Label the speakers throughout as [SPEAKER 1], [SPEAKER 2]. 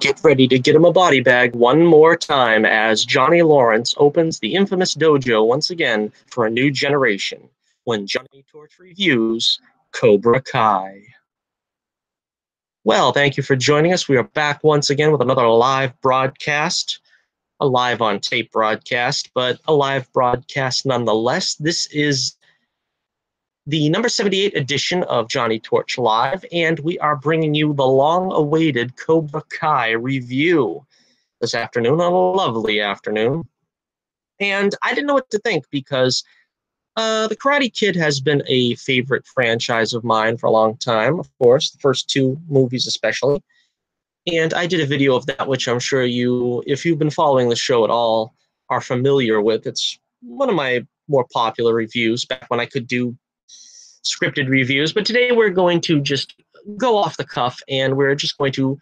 [SPEAKER 1] Get ready to get him a body bag one more time as Johnny Lawrence opens the infamous dojo once again for a new generation when Johnny Torch reviews Cobra Kai. Well, thank you for joining us. We are back once again with another live broadcast, a live on tape broadcast, but a live broadcast nonetheless. This is the number 78 edition of Johnnie Torch Live, and we are bringing you the long-awaited Cobra Kai review this afternoon, on a lovely afternoon. And I didn't know what to think because The Karate Kid has been a favorite franchise of mine for a long time, of course, the first two movies especially. And I did a video of that, which I'm sure you, if you've been following the show at all, are familiar with. It's one of my more popular reviews back when I could do scripted reviews, but today we're going to just go off the cuff and we're just going to,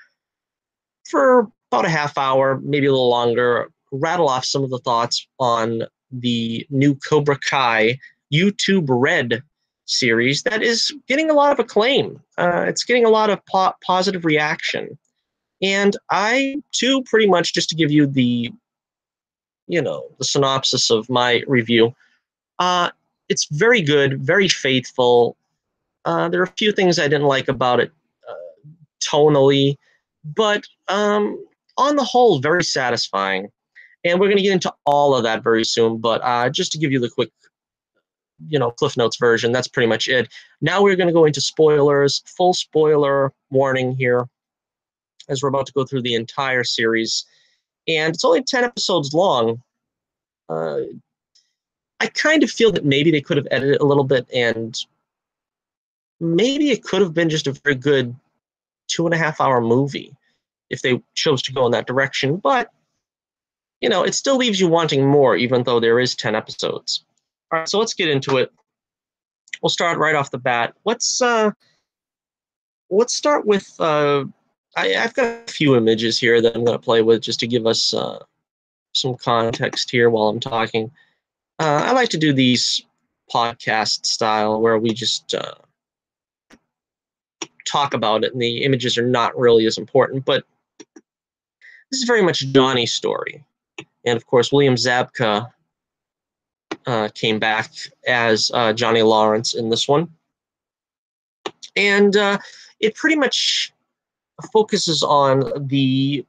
[SPEAKER 1] for about a half hour, maybe a little longer, rattle off some of the thoughts on the new Cobra Kai YouTube Red series that is getting a lot of acclaim. It's getting a lot of positive reaction. And I, too, pretty much just to give you the synopsis of my review, it's very good, very faithful. There are a few things I didn't like about it tonally, but on the whole, very satisfying. And we're going to get into all of that very soon, but just to give you the quick, Cliff Notes version, that's pretty much it. Now we're going to go into spoilers, full spoiler warning here, as we're about to go through the entire series. And it's only 10 episodes long. I kind of feel that maybe they could have edited it a little bit, and maybe it could have been just a very good 2.5-hour movie if they chose to go in that direction. But, it still leaves you wanting more, even though there is 10 episodes. All right, so let's get into it. We'll start right off the bat. Let's start with, I've got a few images here that I'm going to play with just to give us some context here while I'm talking. I like to do these podcast style where we just talk about it and the images are not really as important, but this is very much Johnny's story. And of course, William Zabka came back as Johnny Lawrence in this one. And it pretty much focuses on the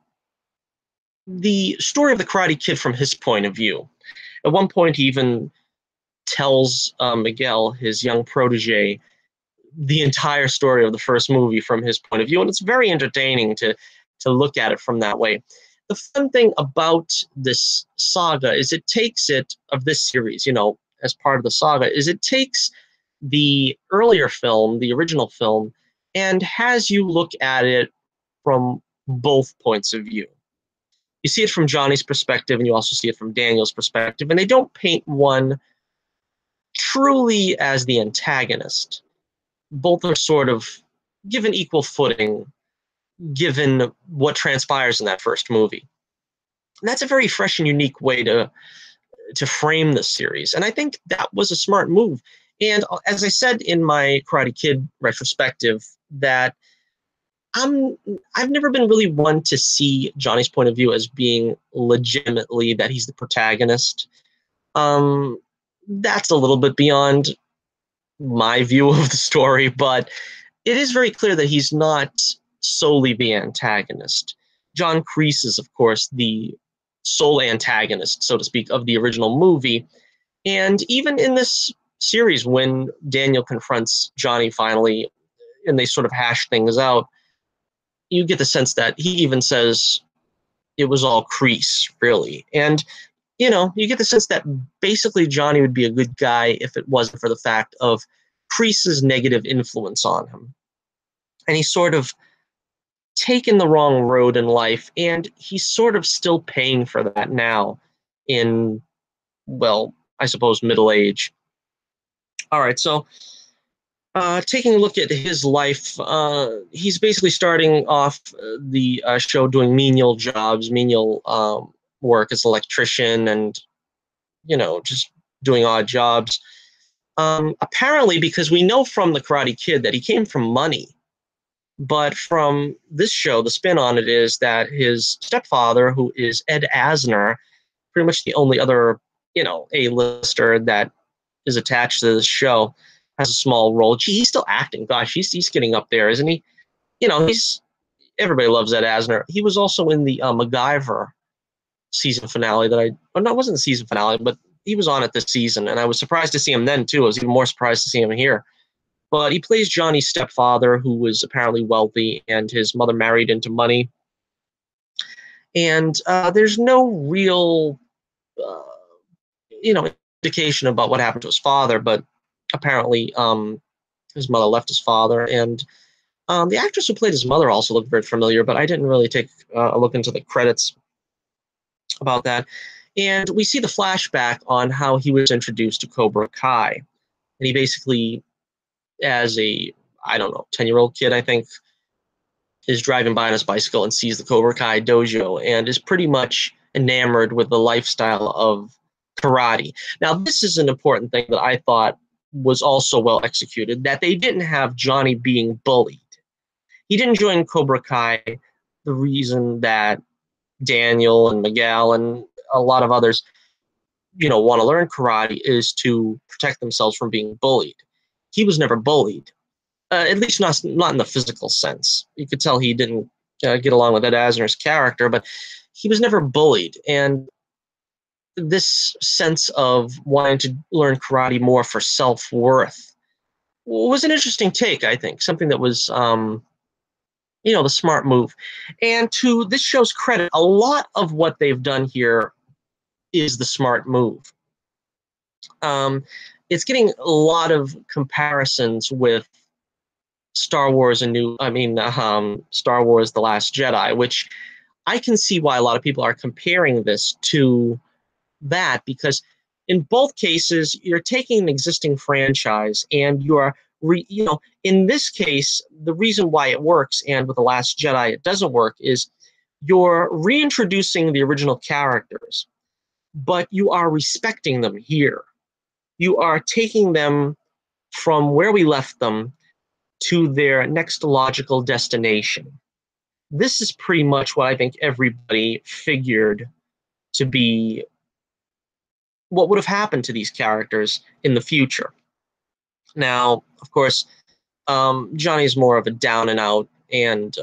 [SPEAKER 1] story of the Karate Kid from his point of view. At one point, he even tells Miguel, his young protege, the entire story of the first movie from his point of view, and it's very entertaining to look at it from that way. The fun thing about this saga is it takes it, of this series, as part of the saga, is it takes the earlier film, the original film, and has you look at it from both points of view. You see it from Johnny's perspective, and you also see it from Daniel's perspective, and they don't paint one truly as the antagonist. Both are sort of given equal footing, given what transpires in that first movie. And that's a very fresh and unique way to frame this series. And I think that was a smart move. And as I said in my Karate Kid retrospective, that I've never been really one to see Johnny's point of view as being legitimately that he's the protagonist. That's a little bit beyond my view of the story, but it is very clear that he's not solely the antagonist. John Kreese is, of course, the sole antagonist, so to speak, of the original movie. And even in this series, when Daniel confronts Johnny finally, and they sort of hash things out, you get the sense that he even says it was all Kreese, really. And, you get the sense that basically Johnny would be a good guy if it wasn't for the fact of Kreese's negative influence on him. And he's sort of taken the wrong road in life, and he's sort of still paying for that now in, well, I suppose middle age. All right, so taking a look at his life, he's basically starting off the show doing menial jobs, menial work as an electrician and, just doing odd jobs. Apparently, because we know from The Karate Kid that he came from money. But from this show, the spin on it is that his stepfather, who is Ed Asner, pretty much the only other, A-lister that is attached to this show, has a small role. Gee, he's still acting. Gosh, he's getting up there, isn't he? He's everybody loves Ed Asner. He was also in the MacGyver season finale no, it wasn't the season finale, but he was on it this season, and I was surprised to see him then too. I was even more surprised to see him here. But he plays Johnny's stepfather, who was apparently wealthy, and his mother married into money. And there's no real, uh, indication about what happened to his father, but apparently his mother left his father. And the actress who played his mother also looked very familiar, but I didn't really take a look into the credits about that. And we see the flashback on how he was introduced to Cobra Kai. And he basically, as a, I don't know, 10-year-old kid, I think, is driving by on his bicycle and sees the Cobra Kai dojo and is pretty much enamored with the lifestyle of karate. Now, this is an important thing that I thought was also well executed, that they didn't have Johnny being bullied. He didn't join Cobra Kai the reason that Daniel and Miguel and a lot of others, want to learn karate is to protect themselves from being bullied. He was never bullied, at least not in the physical sense. You could tell he didn't get along with Ed Asner's character, but he was never bullied. And this sense of wanting to learn karate more for self-worth was an interesting take, I think, something that was, the smart move. And to this show's credit, a lot of what they've done here is the smart move. It's getting a lot of comparisons with Star Wars Star Wars The Last Jedi, which I can see why a lot of people are comparing this to that, because in both cases, you're taking an existing franchise and you're, in this case, the reason why it works and with The Last Jedi it doesn't work is you're reintroducing the original characters, but you are respecting them here. You are taking them from where we left them to their next logical destination. This is pretty much what I think everybody figured to be what would have happened to these characters in the future. Now, of course, Johnny's more of a down and out and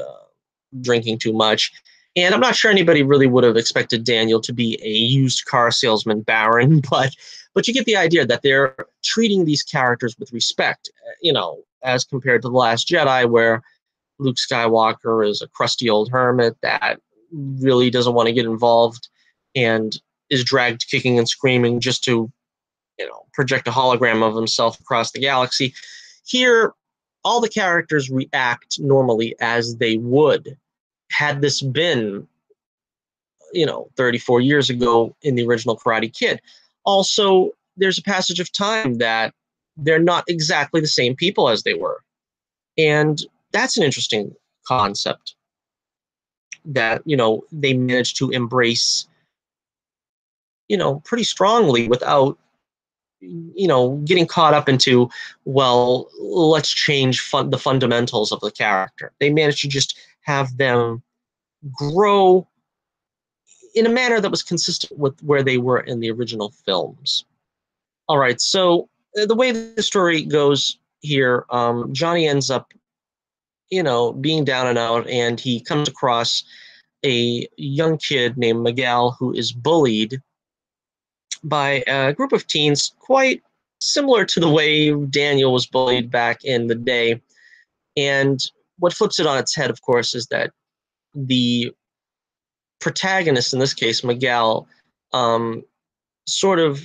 [SPEAKER 1] drinking too much. And I'm not sure anybody really would have expected Daniel to be a used car salesman baron, but you get the idea that they're treating these characters with respect, as compared to The Last Jedi, where Luke Skywalker is a crusty old hermit that really doesn't want to get involved and is dragged kicking and screaming just to, project a hologram of himself across the galaxy. Here, all the characters react normally as they would had this been, 34 years ago in the original Karate Kid. Also, there's a passage of time that they're not exactly the same people as they were. And that's an interesting concept that, they managed to embrace, pretty strongly without, getting caught up into, well, let's change the fundamentals of the character. They managed to just have them grow in a manner that was consistent with where they were in the original films. All right, so the way the story goes here, Johnny ends up, being down and out, and he comes across a young kid named Miguel who is bullied by a group of teens, quite similar to the way Daniel was bullied back in the day. And what flips it on its head, of course, is that the protagonist, in this case, Miguel, sort of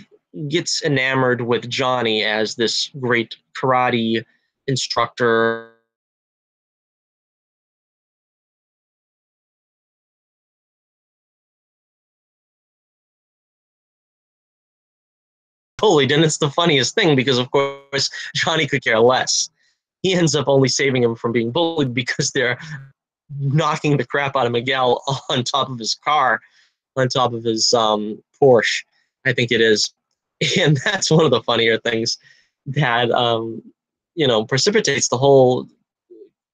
[SPEAKER 1] gets enamored with Johnny as this great karate instructor. Bullied, and it's the funniest thing because, of course, Johnny could care less. He ends up only saving him from being bullied because they're knocking the crap out of Miguel on top of his car, on top of his Porsche, I think it is. And that's one of the funnier things that, precipitates the whole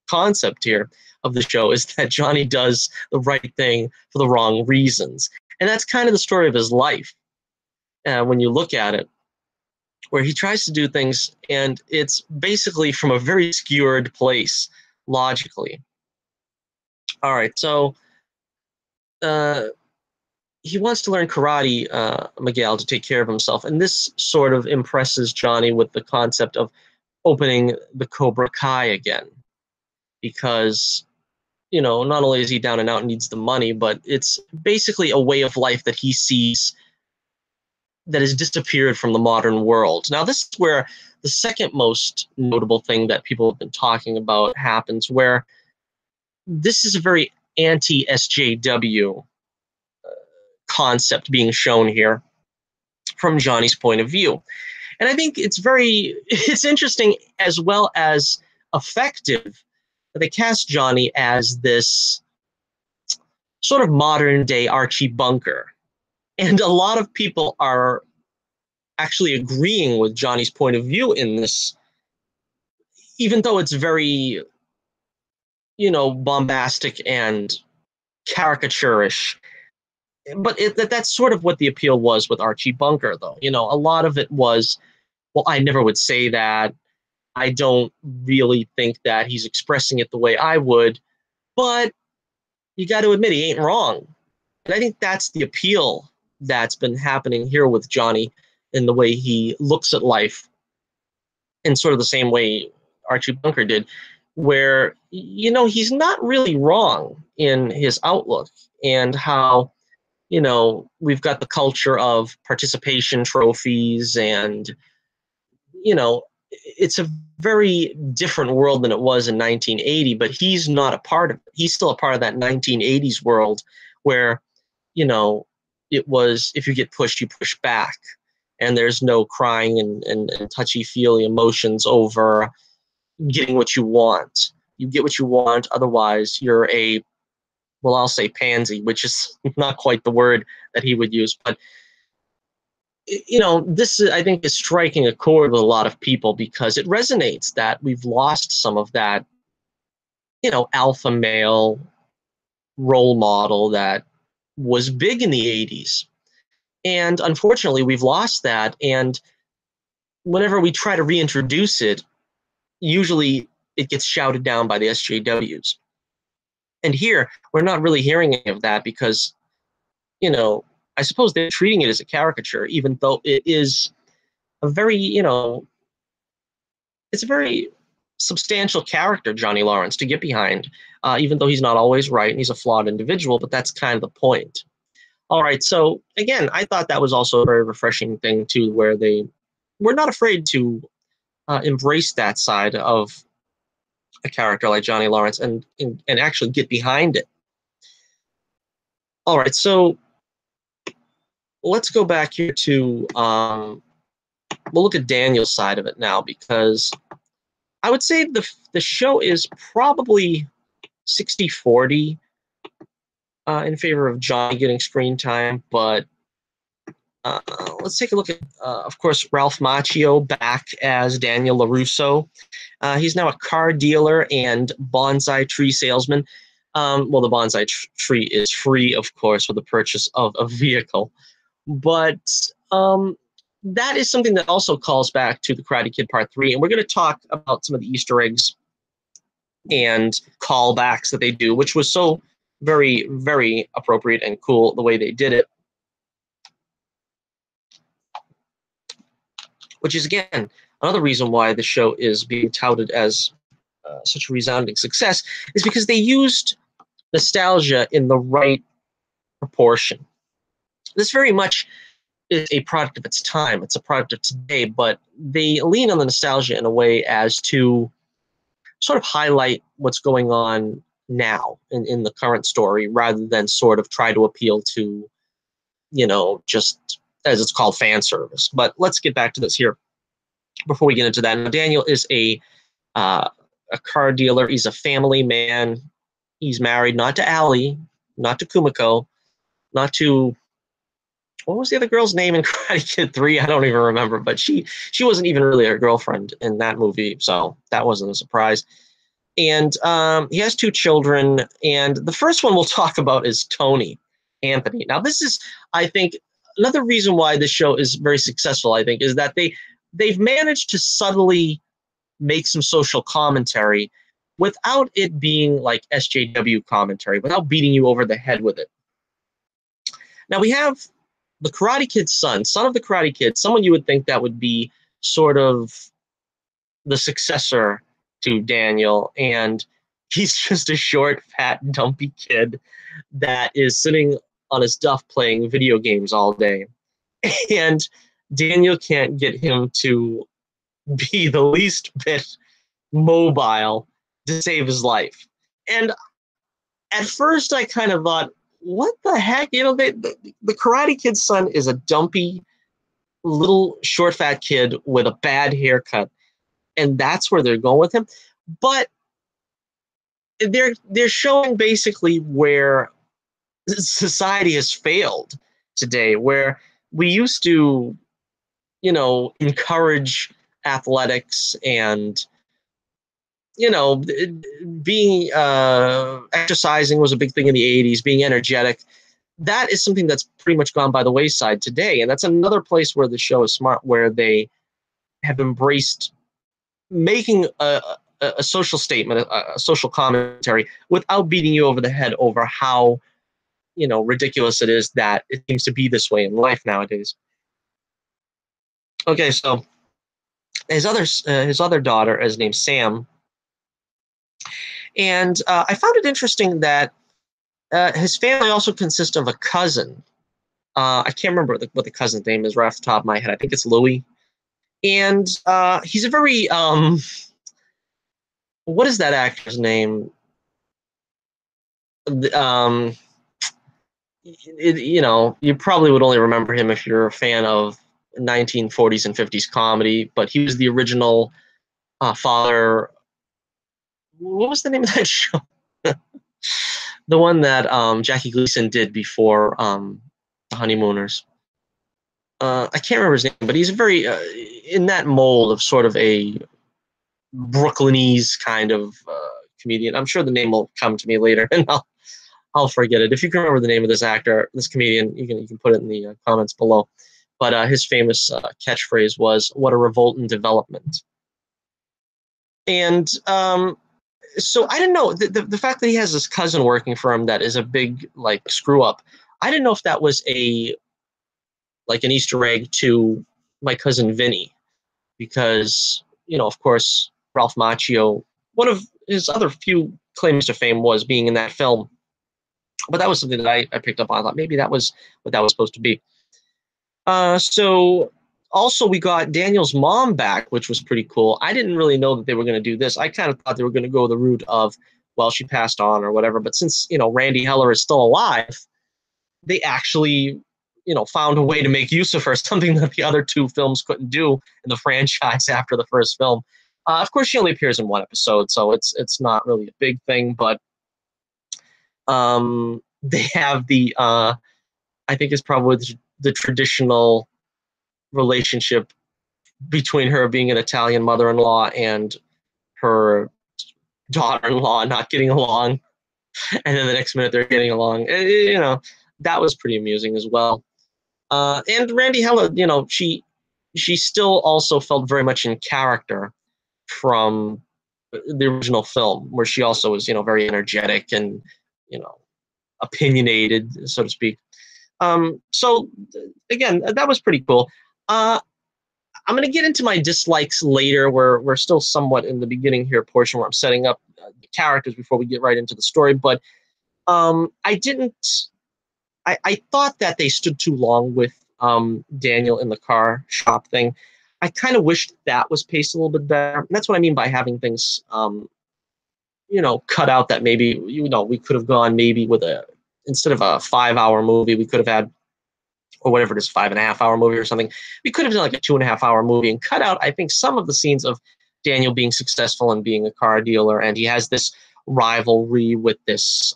[SPEAKER 1] concept here of the show is that Johnny does the right thing for the wrong reasons. And that's kind of the story of his life when you look at it, where he tries to do things, and it's basically from a very skewered place logically. All right, so he wants to learn karate, Miguel, to take care of himself. And this sort of impresses Johnny with the concept of opening the Cobra Kai again. Because, not only is he down and out and needs the money, but it's basically a way of life that he sees that has disappeared from the modern world. Now, this is where the second most notable thing that people have been talking about happens, where this is a very anti-SJW concept being shown here from Johnny's point of view. And I think it's interesting as well as effective that they cast Johnny as this sort of modern day Archie Bunker. And a lot of people are actually agreeing with Johnny's point of view in this, even though it's very, bombastic and caricaturish. But that's sort of what the appeal was with Archie Bunker, though. A lot of it was, well, I never would say that. I don't really think that he's expressing it the way I would. But you got to admit, he ain't wrong. And I think that's the appeal that's been happening here with Johnny in the way he looks at life in sort of the same way Archie Bunker did, where, he's not really wrong in his outlook and how, we've got the culture of participation trophies and, it's a very different world than it was in 1980, but he's not a part of it. He's still a part of that 1980s world where, it was, if you get pushed, you push back. And there's no crying and touchy-feely emotions over getting what you want. You get what you want, otherwise you're I'll say pansy, which is not quite the word that he would use. But, this, I think, is striking a chord with a lot of people because it resonates that we've lost some of that, alpha male role model that was big in the 80s. And unfortunately, we've lost that. And whenever we try to reintroduce it, usually it gets shouted down by the SJWs. And here, we're not really hearing any of that because, I suppose they're treating it as a caricature, even though it is a very, it's a very substantial character, Johnny Lawrence, to get behind, even though he's not always right and he's a flawed individual, but that's kind of the point. All right, so again, I thought that was also a very refreshing thing too, where they were not afraid to embrace that side of a character like Johnny Lawrence and actually get behind it. All right, so let's go back here to we'll look at Daniel's side of it now, because I would say the show is probably 60-40 in favor of Johnny getting screen time, but let's take a look at, of course, Ralph Macchio back as Daniel LaRusso. He's now a car dealer and bonsai tree salesman. Well, the bonsai tree is free, of course, with the purchase of a vehicle. But that is something that also calls back to the Karate Kid Part 3. And we're going to talk about some of the Easter eggs and callbacks that they do, which was so very, very appropriate and cool the way they did it. Which is, again, another reason why the show is being touted as such a resounding success, is because they used nostalgia in the right proportion. This very much is a product of its time. It's a product of today, but they lean on the nostalgia in a way as to sort of highlight what's going on now in the current story, rather than sort of try to appeal to, just, as it's called, fan service. But let's get back to this here before we get into that. Now, Daniel is a car dealer. He's a family man. He's married not to Allie, not to Kumiko, not to, what was the other girl's name in Karate Kid 3? I don't even remember, but she wasn't even really her girlfriend in that movie, so that wasn't a surprise. And he has two children, and the first one we'll talk about is Tony Anthony. Now, this is, I think, another reason why this show is very successful, I think, is that they've managed to subtly make some social commentary without it being like SJW commentary, without beating you over the head with it. Now, we have the Karate Kid's son of the Karate Kid, someone you would think that would be sort of the successor to Daniel, and he's just a short, fat, dumpy kid that is sitting on his duff playing video games all day. And Daniel can't get him to be the least bit mobile to save his life. And at first I kind of thought, what the heck? You know, the Karate Kid's son is a dumpy, little, short, fat kid with a bad haircut. And that's where they're going with him. But they're showing basically where society has failed today, where we used to, you know, encourage athletics and, you know, being exercising was a big thing in the 80s, being energetic. That is something that's pretty much gone by the wayside today. And that's another place where the show is smart, where they have embraced making a social statement, a social commentary, without beating you over the head over how, you know, ridiculous it is that it seems to be this way in life nowadays. Okay, so his other daughter is named Sam, and I found it interesting that his family also consists of a cousin. I can't remember what the cousin's name is right off the top of my head. I think it's Louis, and he's a very what is that actor's name? You know, you probably would only remember him if you're a fan of 1940s and 50s comedy, but he was the original father. What was the name of that show? The one that Jackie Gleason did before The Honeymooners. I can't remember his name, but he's very in that mold of sort of a Brooklynese kind of comedian. I'm sure the name will come to me later, and I'll forget it. If you can remember the name of this actor, this comedian, you can put it in the comments below. But his famous catchphrase was, "What a revolt in development." And so I didn't know the fact that he has this cousin working for him that is a big like screw up. I didn't know if that was an Easter egg to My Cousin Vinny, because, you know, of course, Ralph Macchio, one of his other few claims to fame was being in that film. But that was something that I picked up on. I thought maybe that was what that was supposed to be. So also we got Daniel's mom back, which was pretty cool. I didn't really know that they were going to do this. I kind of thought they were going to go the route of, well, she passed on or whatever. But since, you know, Randy Heller is still alive, they actually, you know, found a way to make use of her, something that the other two films couldn't do in the franchise after the first film. Of course, she only appears in one episode, so it's not really a big thing. But they have the I think it's probably the traditional relationship between her being an Italian mother-in-law and her daughter-in-law not getting along, and then the next minute they're getting along. You know, that was pretty amusing as well. And Randy Heller, you know, she still also felt very much in character from the original film, where she also was, you know, very energetic and, you know, opinionated, so to speak. So again, that was pretty cool. I'm going to get into my dislikes later. We're still somewhat in the beginning here portion where I'm setting up the characters before we get right into the story. But I thought that they stood too long with Daniel in the car shop thing. I kind of wished that was paced a little bit better. And that's what I mean by having things, you know, cut out, that maybe, you know, we could have gone maybe with instead of a 5-hour movie, we could have had, or whatever it is, 5.5-hour movie or something. We could have done like a 2.5-hour movie and cut out, I think, some of the scenes of Daniel being successful and being a car dealer. And he has this rivalry with this,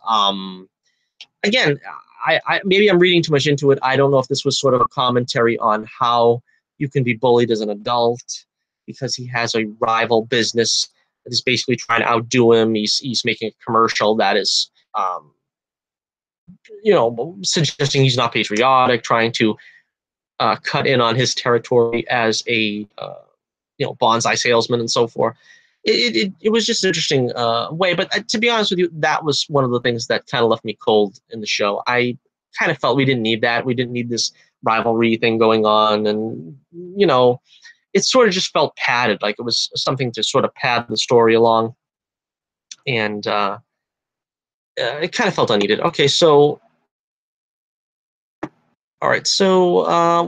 [SPEAKER 1] again, I maybe I'm reading too much into it. I don't know if this was sort of a commentary on how you can be bullied as an adult because he has a rival business is basically trying to outdo him. He's making a commercial that is, suggesting he's not patriotic, trying to cut in on his territory as a bonsai salesman and so forth. It was just an interesting way. But to be honest with you, that was one of the things that kind of left me cold in the show. I kind of felt we didn't need that. We didn't need this rivalry thing going on. And, it sort of just felt padded, like it was something to sort of pad the story along. And it kind of felt unneeded. Okay, so all right, so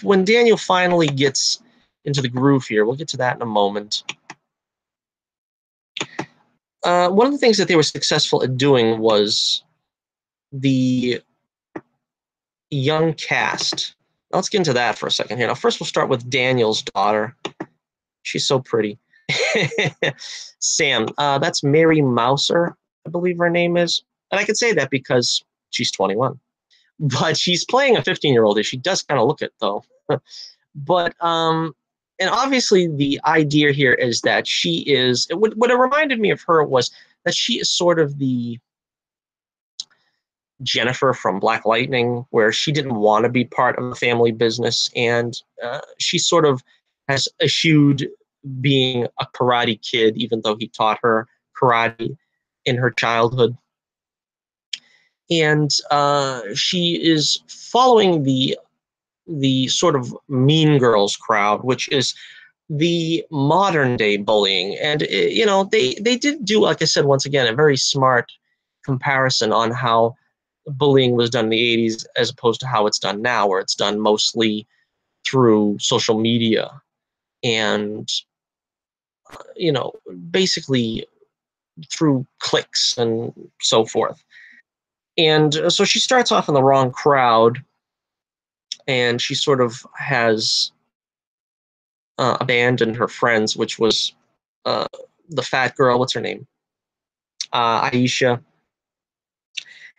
[SPEAKER 1] when Daniel finally gets into the groove here, we'll get to that in a moment. One of the things that they were successful at doing was the young cast. Now, let's get into that for a second here. Now, first we'll start with Daniel's daughter. She's so pretty. Sam, that's Mary Mouser, I believe her name is. And I can say that because she's 21. But she's playing a 15-year-old. She does kind of look it, though. But, and obviously the idea here is that she is, what it reminded me of her was that she is sort of the Jennifer from Black Lightning, where she didn't want to be part of the family business, and she sort of has eschewed being a karate kid, even though he taught her karate in her childhood. And she is following the sort of Mean Girls crowd, which is the modern day bullying. And they did do, like I said, once again, a very smart comparison on how bullying was done in the 80s as opposed to how it's done now, where it's done mostly through social media and basically through clicks and so forth. And so she starts off in the wrong crowd, and she sort of has abandoned her friends, which was the fat girl, what's her name? Aisha.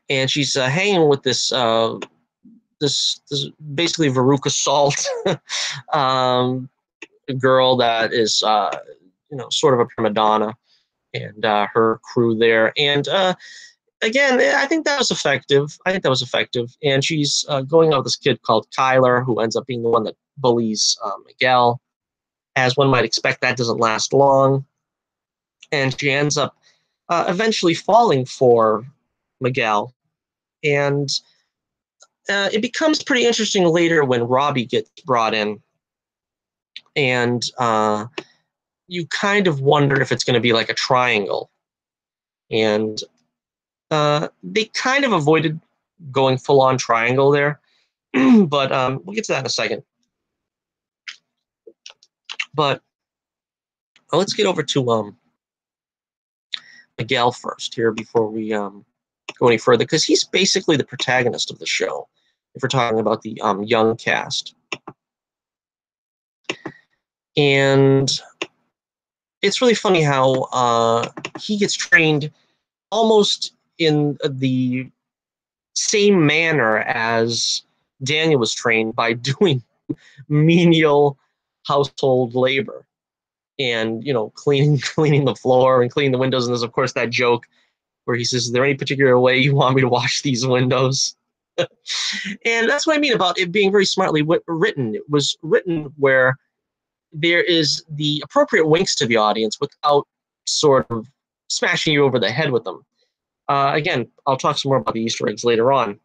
[SPEAKER 1] And she's hanging with this basically Veruca Salt girl that is sort of a prima donna, and her crew there. And again, I think that was effective. And she's going out with this kid called Kyler, who ends up being the one that bullies Miguel. As one might expect, that doesn't last long, and she ends up eventually falling for Miguel. And it becomes pretty interesting later when Robbie gets brought in, and you kind of wonder if it's going to be like a triangle. And they kind of avoided going full-on triangle there, but we'll get to that in a second. But let's get over to Miguel first here before we go any further, because he's basically the protagonist of the show, if we're talking about the young cast. And it's really funny how he gets trained almost in the same manner as Daniel was trained, by doing menial household labor and cleaning the floor and cleaning the windows. And there's of course that joke where he says, "Is there any particular way you want me to wash these windows?" And that's what I mean about it being very smartly written. It was written where there is the appropriate winks to the audience without sort of smashing you over the head with them. Again, I'll talk some more about the Easter eggs later on.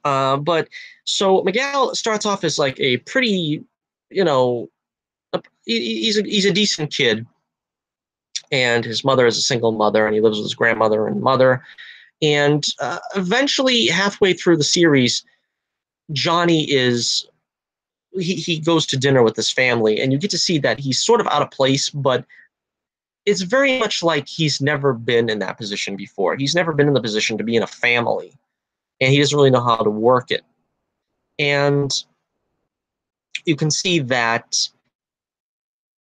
[SPEAKER 1] But so Miguel starts off as like a pretty, he's a decent kid, and his mother is a single mother, and he lives with his grandmother and mother. And eventually, halfway through the series, Johnnie is he goes to dinner with his family, and you get to see that he's sort of out of place, but it's very much like he's never been in that position before. He's never been in the position to be in a family, and he doesn't really know how to work it. And you can see that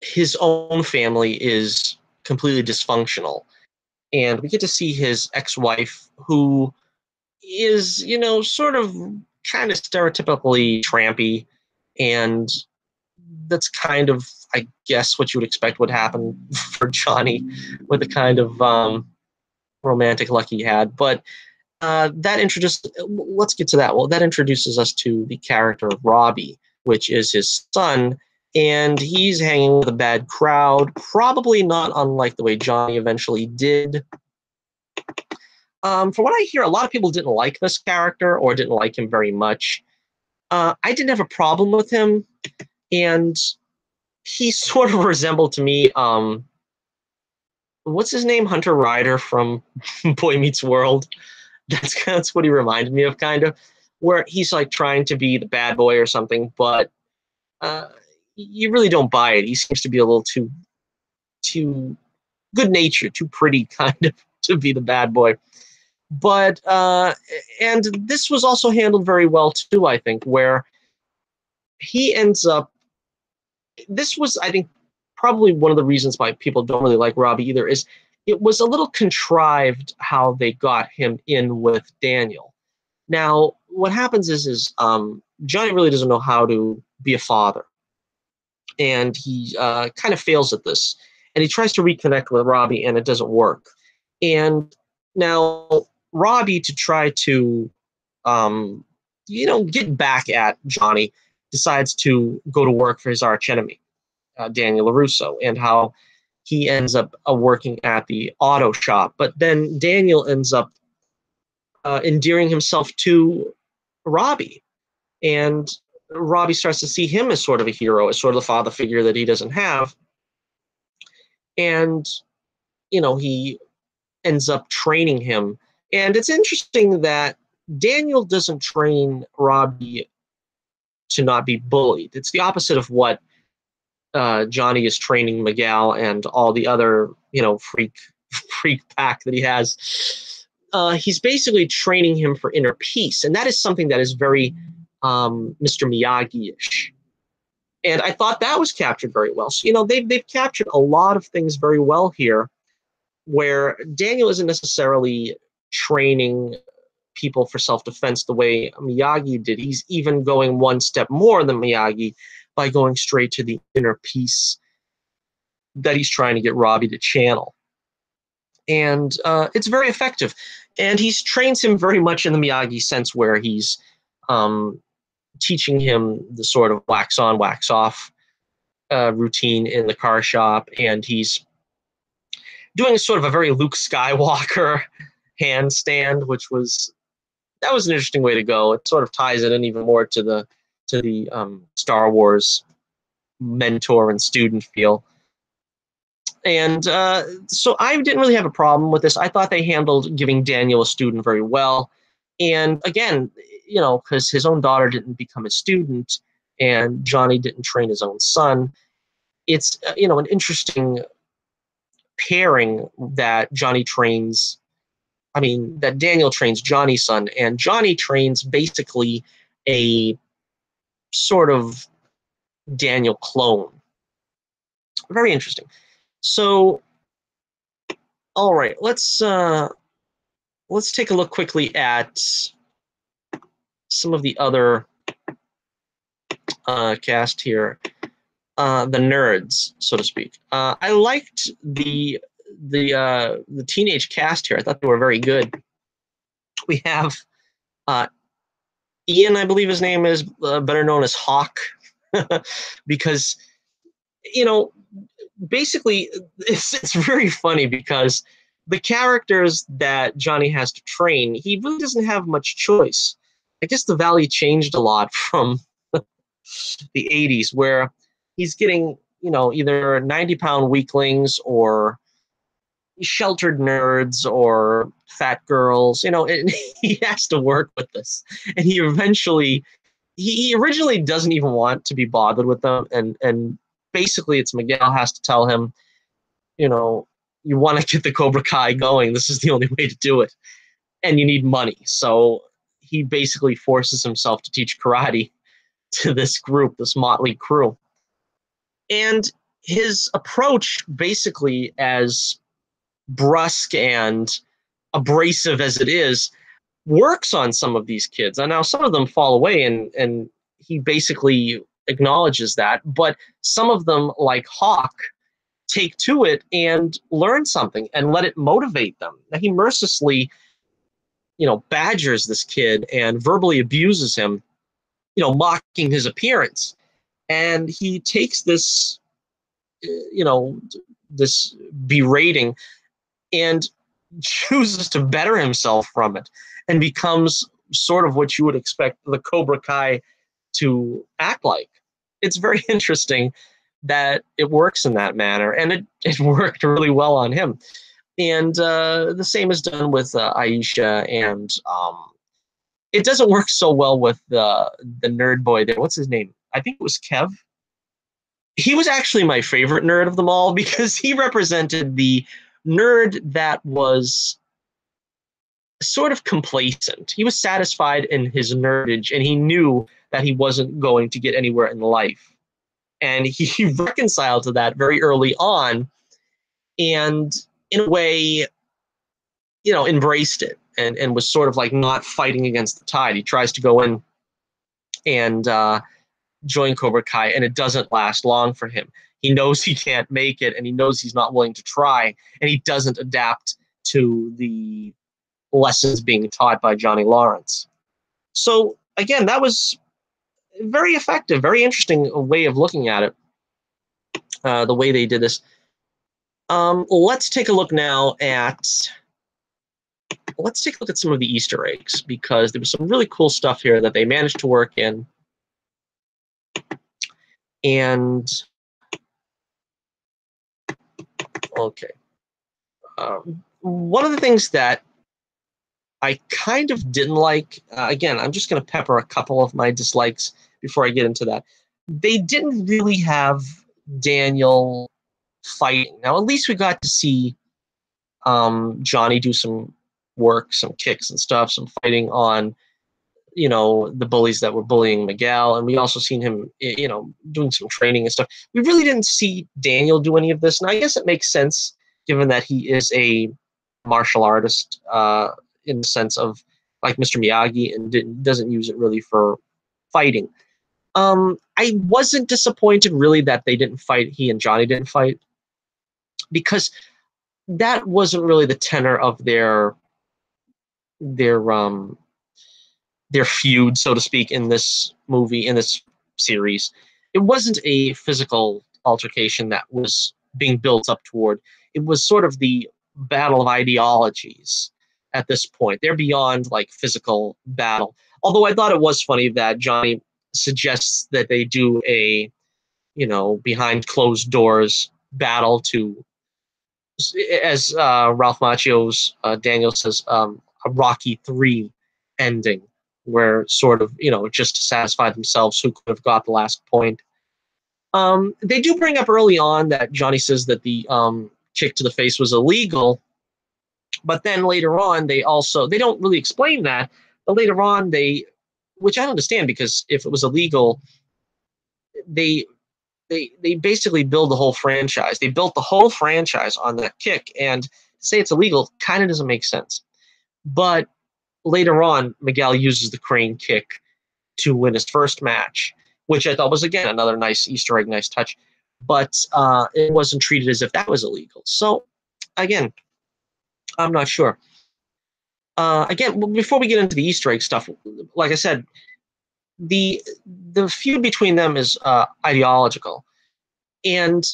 [SPEAKER 1] his own family is completely dysfunctional. And we get to see his ex-wife, who is, sort of kind of stereotypically trampy and that's kind of, I guess, what you would expect would happen for Johnny with the kind of romantic luck he had. But let's get to that. Well, that introduces us to the character of Robbie, which is his son, and he's hanging with a bad crowd, probably not unlike the way Johnny eventually did. From what I hear, a lot of people didn't like this character or didn't like him very much. I didn't have a problem with him, and he sort of resembled to me, what's his name? Hunter Ryder from Boy Meets World. That's what he reminded me of, kind of, where he's like trying to be the bad boy or something, but you really don't buy it. He seems to be a little too good natured, too pretty, kind of, to be the bad boy. But and this was also handled very well too, I think, where he ends up. This was, I think, probably one of the reasons why people don't really like Robbie either, is it was a little contrived how they got him in with Daniel. Now, what happens is Johnny really doesn't know how to be a father, and he kind of fails at this. And he tries to reconnect with Robbie, and it doesn't work. And now Robbie, to try to, get back at Johnny, decides to go to work for his archenemy, Daniel LaRusso, and how he ends up working at the auto shop. But then Daniel ends up endearing himself to Robbie, and Robbie starts to see him as sort of a hero, as sort of the father figure that he doesn't have. And, he ends up training him. And it's interesting that Daniel doesn't train Robbie to not be bullied. It's the opposite of what Johnny is training Miguel and all the other, freak pack that he has. He's basically training him for inner peace, and that is something that is very Mr. Miyagi-ish. And I thought that was captured very well. So, they've captured a lot of things very well here, where Daniel isn't necessarily training people for self-defense the way Miyagi did. He's even going one step more than Miyagi by going straight to the inner peace that he's trying to get Robbie to channel. And it's very effective. And he trains him very much in the Miyagi sense, where he's teaching him the sort of wax on, wax off routine in the car shop. And he's doing sort of a very Luke Skywalker handstand, that was an interesting way to go. It sort of ties it in even more to the Star Wars mentor and student feel. And so I didn't really have a problem with this. I thought they handled giving Daniel a student very well. And again, because his own daughter didn't become a student and Johnny didn't train his own son, it's, an interesting pairing that that Daniel trains Johnny's son, and Johnny trains basically a sort of Daniel clone. Very interesting. So, all right, let's take a look quickly at some of the other cast here, the nerds, so to speak. I liked the teenage cast here. I thought they were very good. We have Ian, I believe his name is, better known as Hawk, because basically it's very funny because the characters that Johnny has to train, he really doesn't have much choice. I guess the Valley changed a lot from the 80s, where he's getting, either 90-pound weaklings or sheltered nerds or fat girls, and he has to work with this. And he originally doesn't even want to be bothered with them. And basically it's Miguel has to tell him, you want to get the Cobra Kai going. This is the only way to do it. And you need money. So he basically forces himself to teach karate to this group, this motley crew. And his approach, basically as brusque and abrasive as it is, works on some of these kids. And now some of them fall away, and he basically acknowledges that. But some of them, like Hawk, take to it and learn something and let it motivate them. Now, he mercilessly, badgers this kid and verbally abuses him, mocking his appearance. And he takes this, this berating and chooses to better himself from it and becomes sort of what you would expect the Cobra Kai to act like. It's very interesting that it works in that manner, and it worked really well on him. And the same is done with Aisha, and it doesn't work so well with the nerd boy there. What's his name? I think it was Kev. He was actually my favorite nerd of them all because he represented the nerd that was sort of complacent. He was satisfied in his nerdage, and he knew that he wasn't going to get anywhere in life. And he reconciled to that very early on, and in a way, embraced it and was sort of like not fighting against the tide. He tries to go in and join Cobra Kai, and it doesn't last long for him. He knows he can't make it, and he knows he's not willing to try, and he doesn't adapt to the lessons being taught by Johnny Lawrence. So again, that was very effective, very interesting way of looking at it, the way they did this. Let's take a look now at some of the Easter eggs, because there was some really cool stuff here that they managed to work in. And okay, one of the things that I kind of didn't like, again, I'm just going to pepper a couple of my dislikes before I get into that. They didn't really have Daniel fighting. Now, at least we got to see Johnny do some work, some kicks and stuff, some fighting on, the bullies that were bullying Miguel. And we also seen him, doing some training and stuff. We really didn't see Daniel do any of this. And I guess it makes sense given that he is a martial artist, in the sense of like Mr. Miyagi, and doesn't use it really for fighting. I wasn't disappointed really that they didn't fight. He and Johnny didn't fight, because that wasn't really the tenor of their feud, so to speak, in this movie, in this series. It wasn't a physical altercation that was being built up toward. It was sort of the battle of ideologies at this point. They're beyond like physical battle. Although I thought it was funny that Johnny suggests that they do a, behind closed doors battle to, as Ralph Macchio's Daniel says, a Rocky III ending, where sort of, just to satisfy themselves who could have got the last point. They do bring up early on that Johnny says that the kick to the face was illegal, but then later on they don't really explain that, but later on which I don't understand, because if it was illegal, they basically build the whole franchise. They built the whole franchise on that kick, and to say it's illegal kind of doesn't make sense. But later on, Miguel uses the crane kick to win his first match, which I thought was, again, another nice Easter egg, nice touch. But it wasn't treated as if that was illegal. So, again, I'm not sure. Again, before we get into the Easter egg stuff, like I said, the feud between them is ideological. And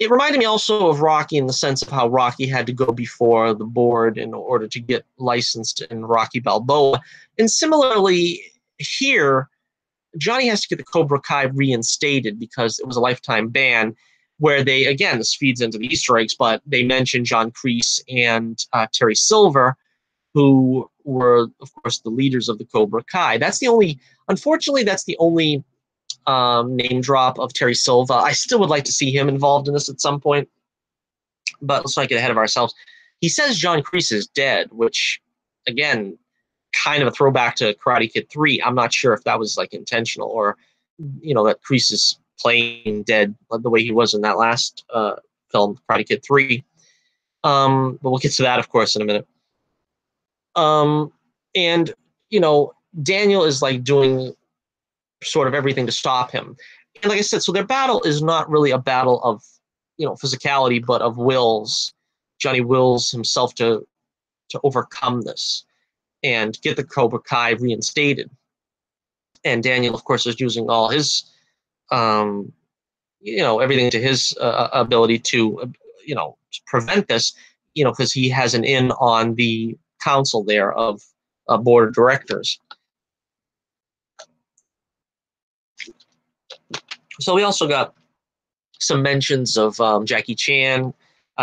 [SPEAKER 1] it reminded me also of Rocky in the sense of how Rocky had to go before the board in order to get licensed in Rocky Balboa. And similarly, here, Johnny has to get the Cobra Kai reinstated because it was a lifetime ban, where they, again, this feeds into the Easter eggs, but they mention John Kreese and Terry Silver, who were, of course, the leaders of the Cobra Kai. Unfortunately, that's the only name drop of Terry Silva. I still would like to see him involved in this at some point, but let's not get ahead of ourselves. He says John Kreese is dead, which, again, kind of a throwback to Karate Kid 3. I'm not sure if that was like intentional, or, that Kreese is playing dead the way he was in that last film, Karate Kid 3. But we'll get to that, of course, in a minute. And, Daniel is like doing sort of everything to stop him. And like I said, so their battle is not really a battle of, physicality, but of wills. Johnny wills himself to overcome this and get the Cobra Kai reinstated. And Daniel, of course, is using all his, everything to his ability to, prevent this, because he has an in on the council there of board of directors. So we also got some mentions of Jackie Chan.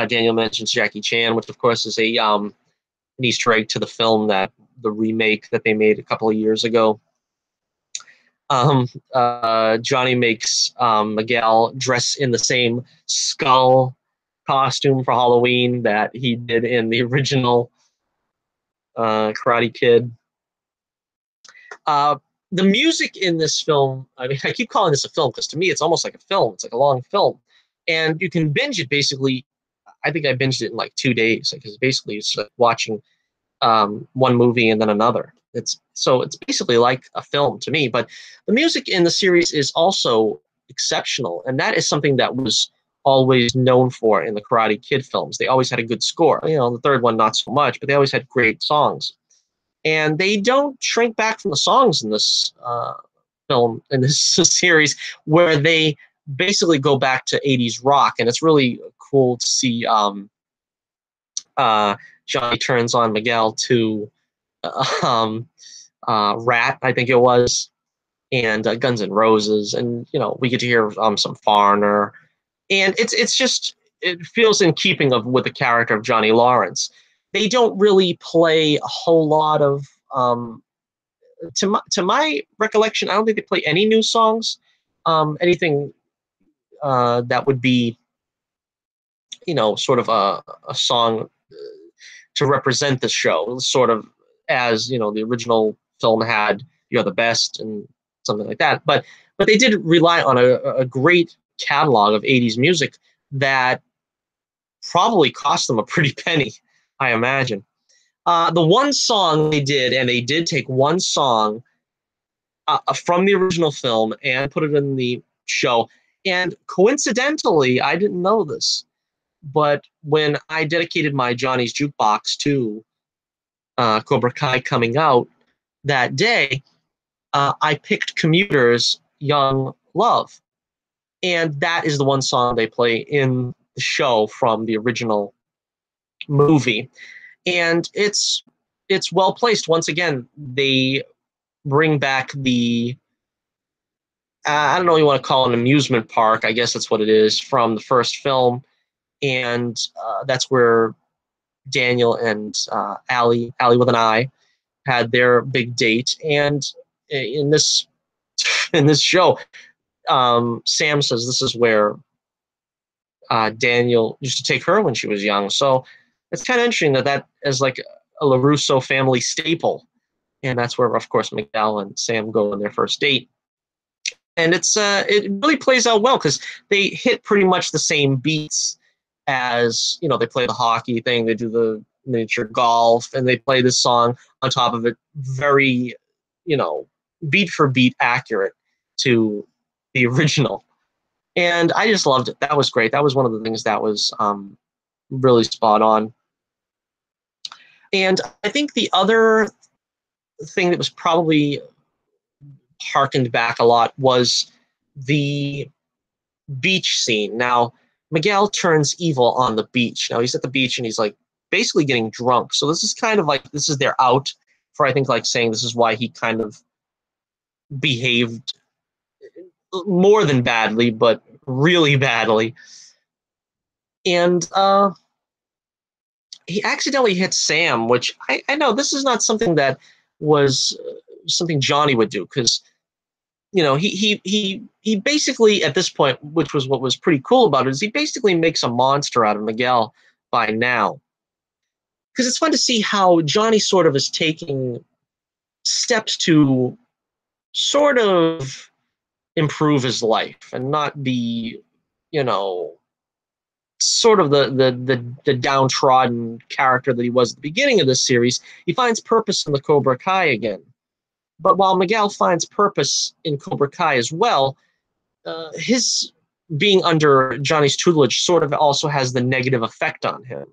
[SPEAKER 1] Daniel mentions Jackie Chan, which of course is an Easter egg to the film, that the remake that they made a couple of years ago. Johnny makes Miguel dress in the same skull costume for Halloween that he did in the original Karate Kid. The music in this film, I mean, I keep calling this a film because to me it's almost like a film. It's like a long film. And you can binge it basically. I think I binged it in like 2 days, because basically it's like watching one movie and then another. It's basically like a film to me. But the music in the series is also exceptional, and that is something that was always known for in the Karate Kid films. They always had a good score. The third one not so much, but they always had great songs. And they don't shrink back from the songs in this film, in this series, where they basically go back to 80s rock, and it's really cool to see Johnny turns on Miguel to Rat, I think it was, and Guns N' Roses, and we get to hear some Foreigner, and it feels in keeping with the character of Johnny Lawrence. They don't really play a whole lot of to my recollection, I don't think they play any new songs, anything that would be sort of a song to represent the show, sort of as the original film had You're the Best and something like that. But they did rely on a great catalog of 80s music that probably cost them a pretty penny, I imagine. The one song they did, and they did take one song from the original film and put it in the show. And coincidentally, I didn't know this, but when I dedicated my Johnny's Jukebox to Cobra Kai coming out that day, I picked Commuter's Young Love. And that is the one song they play in the show from the original movie. And it's well placed. Once again, they bring back the I don't know what you want to call it, an amusement park. I guess that's what it is from the first film, and that's where Daniel and Allie with an I, had their big date. And in this show, Sam says this is where Daniel used to take her when she was young. So it's kind of interesting that is like a LaRusso family staple, and that's where, of course, Miguel and Sam go on their first date. And it really plays out well because they hit pretty much the same beats as, they play the hockey thing, they do the miniature golf, and they play this song on top of it, very, beat for beat accurate to the original. And I just loved it. That was great. That was one of the things that was really spot on. And I think the other thing that was probably harkened back a lot was the beach scene. Now, Miguel turns evil on the beach. Now, he's at the beach and he's like basically getting drunk. So this is kind of like, this is their out for, I think, like saying this is why he kind of behaved more than badly, but really badly. And he accidentally hits Sam, which I know this is not something that was something Johnny would do, because he basically, at this point, which was what was pretty cool about it, is he basically makes a monster out of Miguel by now. Because it's fun to see how Johnny sort of is taking steps to sort of improve his life and not be, sort of the downtrodden character that he was at the beginning of this series. He finds purpose in the Cobra Kai again. But while Miguel finds purpose in Cobra Kai as well, his being under Johnny's tutelage sort of also has the negative effect on him.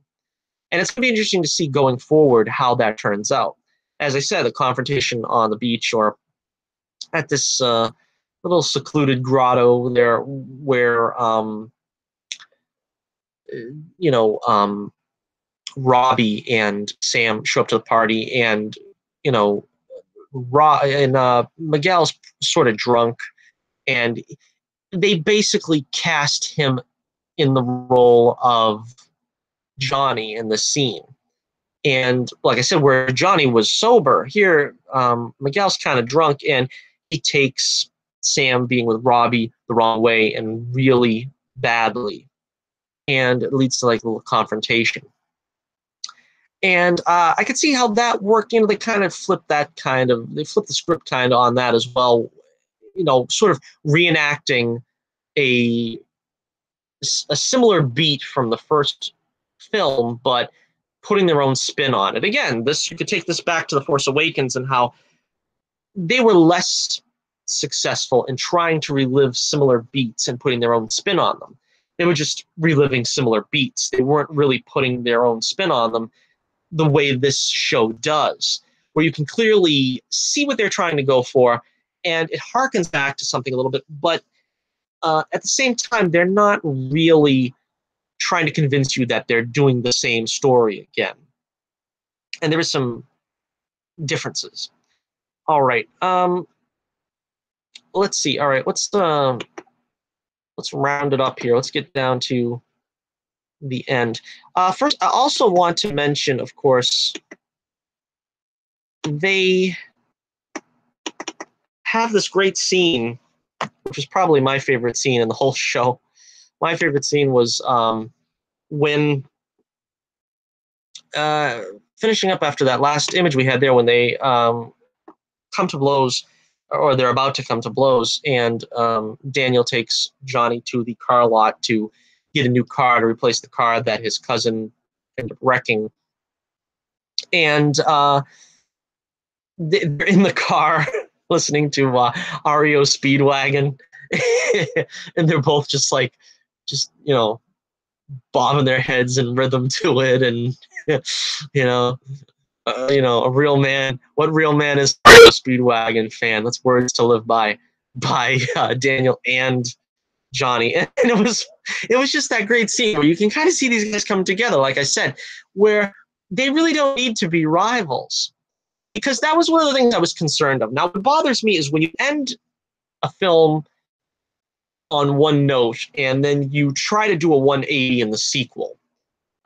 [SPEAKER 1] And it's going to be interesting to see going forward how that turns out. As I said, the confrontation on the beach or at this little secluded grotto there where, Robbie and Sam show up to the party, and, Miguel's sort of drunk, and they basically cast him in the role of Johnny in the scene. And like I said, where Johnny was sober, here Miguel's kind of drunk, and he takes Sam being with Robbie the wrong way and really badly. And it leads to like a little confrontation. And I could see how that worked. They kind of flipped they flipped the script kind of on that as well. Sort of reenacting a similar beat from the first film, but putting their own spin on it. Again, you could take this back to The Force Awakens and how they were less successful in trying to relive similar beats and putting their own spin on them. They were just reliving similar beats. They weren't really putting their own spin on them the way this show does, where you can clearly see what they're trying to go for, and it harkens back to something a little bit, but at the same time, they're not really trying to convince you that they're doing the same story again. And there is some differences. All right. Let's see. All right. Let's round it up here. Let's get down to the end. First, I also want to mention, of course, they have this great scene, which is probably my favorite scene in the whole show. My favorite scene was when, finishing up after that last image we had there, when they come to blows, or they're about to come to blows, and Daniel takes Johnny to the car lot to get a new car to replace the car that his cousin ended up wrecking. And they're in the car listening to REO Speedwagon, and they're both just bobbing their heads in rhythm to it, and a real man. What real man is a Speedwagon fan? That's words to live by Daniel and Johnny. And it was just that great scene where you can kind of see these guys come together, like I said, where they really don't need to be rivals. Because that was one of the things I was concerned of. Now, what bothers me is when you end a film on one note and then you try to do a 180 in the sequel.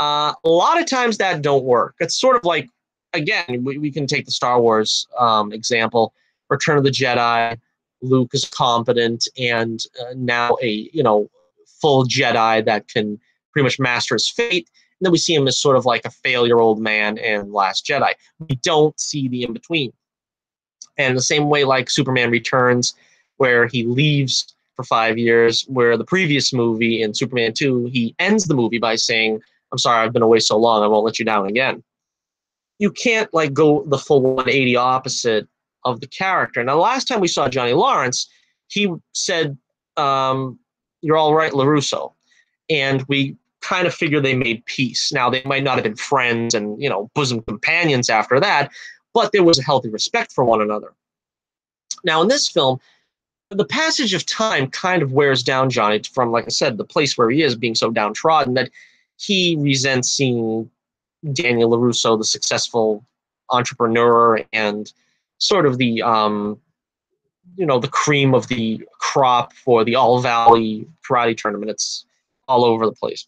[SPEAKER 1] A lot of times that don't work. It's sort of like, again, we can take the Star Wars example. Return of the Jedi, Luke is competent and now a full Jedi that can pretty much master his fate. And then we see him as sort of like a failure old man in Last Jedi. We don't see the in-between. And the same way like Superman Returns, where he leaves for 5 years, where the previous movie in Superman 2, he ends the movie by saying, I'm sorry, I've been away so long, I won't let you down again. You can't go the full 180 opposite of the character. Now, the last time we saw Johnny Lawrence, he said, you're all right, LaRusso. And we kind of figure they made peace. Now, they might not have been friends and, bosom companions after that, but there was a healthy respect for one another. Now, in this film, the passage of time kind of wears down Johnny from, like I said, the place where he is being so downtrodden that he resents seeing Daniel LaRusso, the successful entrepreneur and sort of the, the cream of the crop for the All Valley karate tournament. It's all over the place.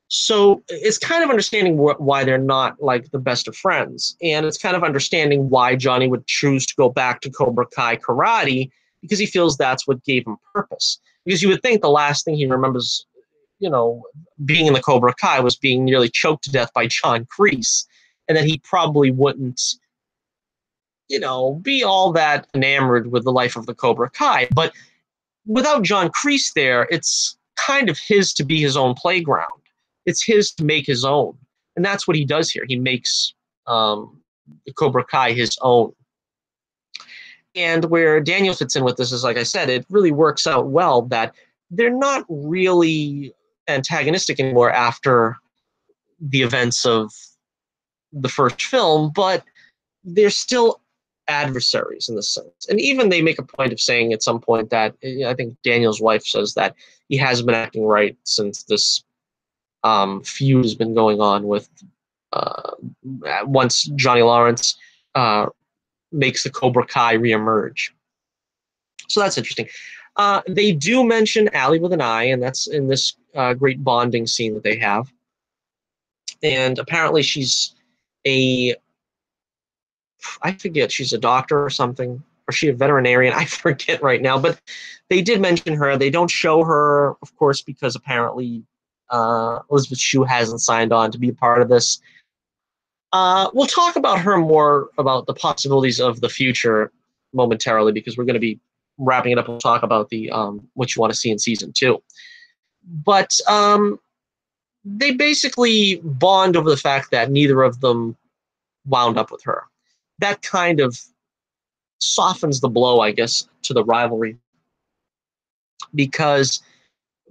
[SPEAKER 1] So it's kind of understanding why they're not like the best of friends. And it's kind of understanding why Johnny would choose to go back to Cobra Kai karate, because he feels that's what gave him purpose. Because you would think the last thing he remembers, being in the Cobra Kai was being nearly choked to death by John Kreese, and that he probably wouldn't, be all that enamored with the life of the Cobra Kai. But without John Kreese there, it's kind of his to be his own playground. It's his to make his own. And that's what he does here. He makes the Cobra Kai his own. And where Daniel fits in with this is, like I said, it really works out well that they're not really antagonistic anymore after the events of the first film, but they're still adversaries in the sense. And even they make a point of saying at some point that I think Daniel's wife says that he hasn't been acting right since this feud has been going on with once Johnny Lawrence makes the Cobra Kai reemerge. So that's interesting. They do mention Allie with an I, and that's in this great bonding scene that they have. And apparently she's I forget, she's a doctor or something. Or is she a veterinarian? I forget right now. But they did mention her. They don't show her, of course, because apparently Elizabeth Shue hasn't signed on to be a part of this. We'll talk about her more about the possibilities of the future momentarily because we're going to be wrapping it up. We'll talk about the what you want to see in season 2. But they basically bond over the fact that neither of them wound up with her. That kind of softens the blow, I guess, to the rivalry. Because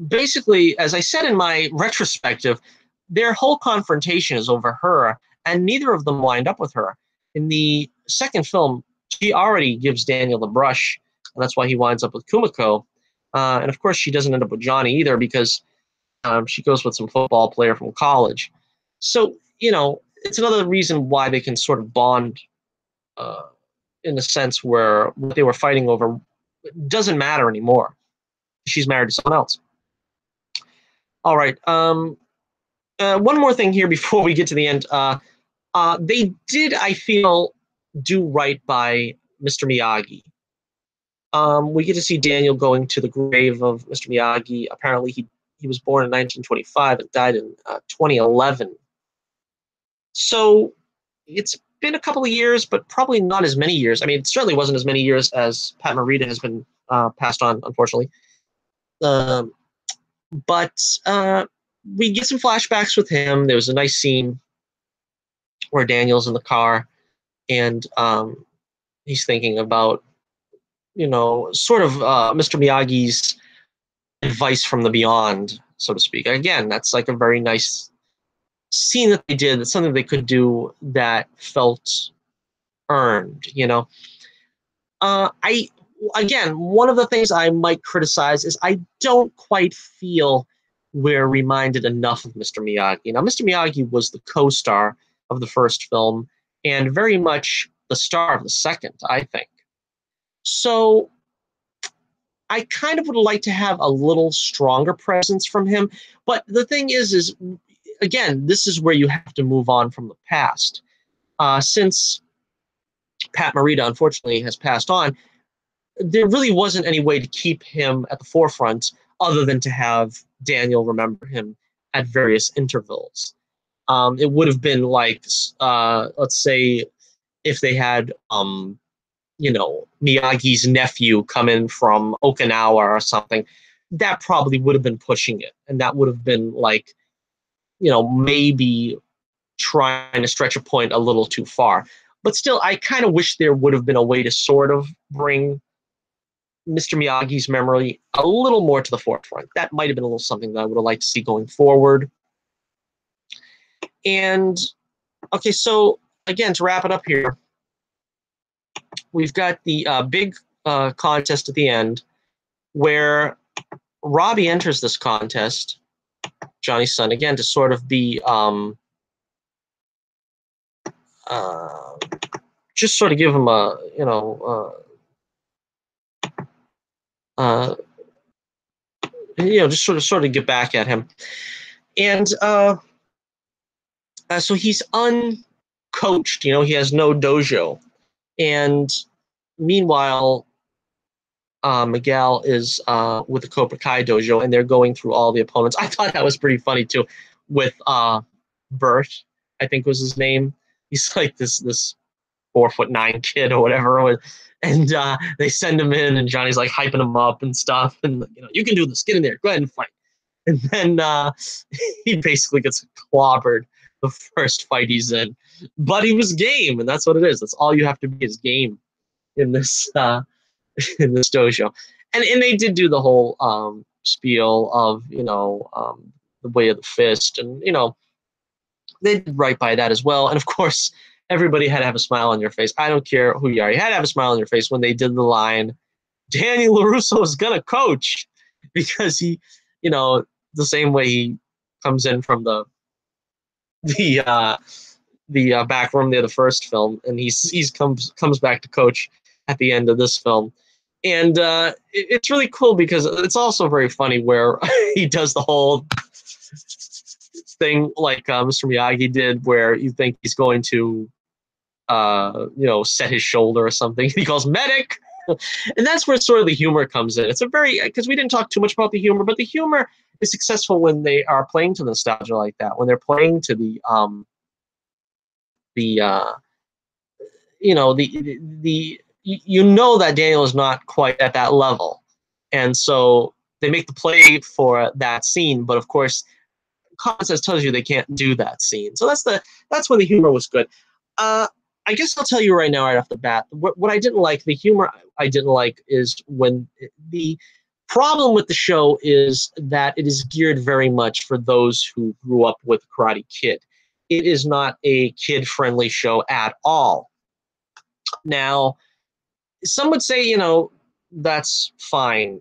[SPEAKER 1] basically, as I said in my retrospective, their whole confrontation is over her, and neither of them wind up with her. In the second film, she already gives Daniel the brush, and that's why he winds up with Kumiko. And of course, she doesn't end up with Johnnie either because she goes with some football player from college. So, it's another reason why they can sort of bond in the sense where what they were fighting over doesn't matter anymore. She's married to someone else. All right. One more thing here before we get to the end. They did, I feel, do right by Mr. Miyagi. We get to see Daniel going to the grave of Mr. Miyagi. Apparently, he was born in 1925 and died in 2011. So it's been a couple of years, but probably not as many years. I mean, it certainly wasn't as many years as Pat Morita has been passed on, unfortunately. But we get some flashbacks with him. There was a nice scene where Daniel's in the car and he's thinking about, sort of Mr. Miyagi's advice from the beyond, so to speak. Again, that's like a very nice scene that they did. That's something they could do that felt earned, Again, one of the things I might criticize is I don't quite feel we're reminded enough of Mr. Miyagi. Now, Mr. Miyagi was the co-star of the first film and very much the star of the second, I think. So I kind of would like to have a little stronger presence from him. But the thing is again, this is where you have to move on from the past. Since Pat Morita, unfortunately, has passed on, there really wasn't any way to keep him at the forefront other than to have Daniel remember him at various intervals. It would have been like, let's say, if they had, Miyagi's nephew come in from Okinawa or something, that probably would have been pushing it. And that would have been like, maybe trying to stretch a point a little too far. But still, I kind of wish there would have been a way to sort of bring Mr. Miyagi's memory a little more to the forefront. That might have been a little something that I would have liked to see going forward. And, okay, so, again, to wrap it up here, we've got the big contest at the end where Robbie enters this contest, Johnny's son, again, to sort of be just sort of give him a, just sort of get back at him. And so he's uncoached, he has no dojo. And meanwhile, Miguel is with the Cobra Kai dojo, and they're going through all the opponents. I thought that was pretty funny too, with Bert, I think was his name. He's like this 4'9" kid or whatever, and they send him in, and Johnny's like hyping him up and stuff, and you can do this, get in there, go ahead and fight. And then he basically gets clobbered the first fight he's in, but he was game, and that's what it is. That's all you have to be is game. in this in this dojo, and they did do the whole spiel of the way of the fist, and they did right by that as well. And of course, everybody had to have a smile on your face. I don't care who you are, you had to have a smile on your face when they did the line, Danny LaRusso is gonna coach, because he, the same way he comes in from the back room near the first film, and he's comes back to coach at the end of this film. And it's really cool because it's also very funny where he does the whole thing like Mr. Miyagi did, where you think he's going to, set his shoulder or something. He calls medic. And that's where sort of the humor comes in. It's a very, because we didn't talk too much about the humor, but the humor is successful when they are playing to nostalgia like that, when they're playing to the that Daniel is not quite at that level, and so they make the play for that scene. But of course, common sense tells you they can't do that scene. So that's when the humor was good. I guess I'll tell you right now, right off the bat, what I didn't like, the humor I didn't like, is when the problem with the show is that it is geared very much for those who grew up with Karate Kid. It is not a kid-friendly show at all. Now, some would say, that's fine.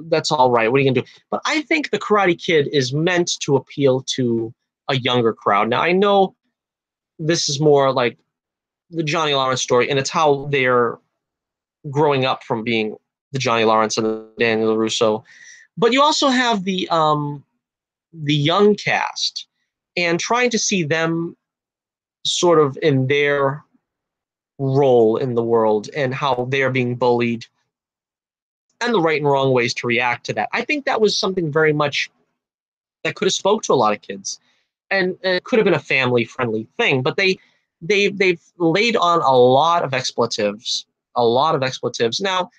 [SPEAKER 1] That's all right. What are you going to do? But I think the Karate Kid is meant to appeal to a younger crowd. Now, I know this is more like the Johnnie Lawrence story, and it's how they're growing up from being the Johnnie Lawrence and the Daniel LaRusso. But you also have the young cast, and trying to see them sort of in their role in the world and how they're being bullied and the right and wrong ways to react to that. I think that was something very much that could have spoke to a lot of kids, and it could have been a family-friendly thing. But they've laid on a lot of expletives. Now,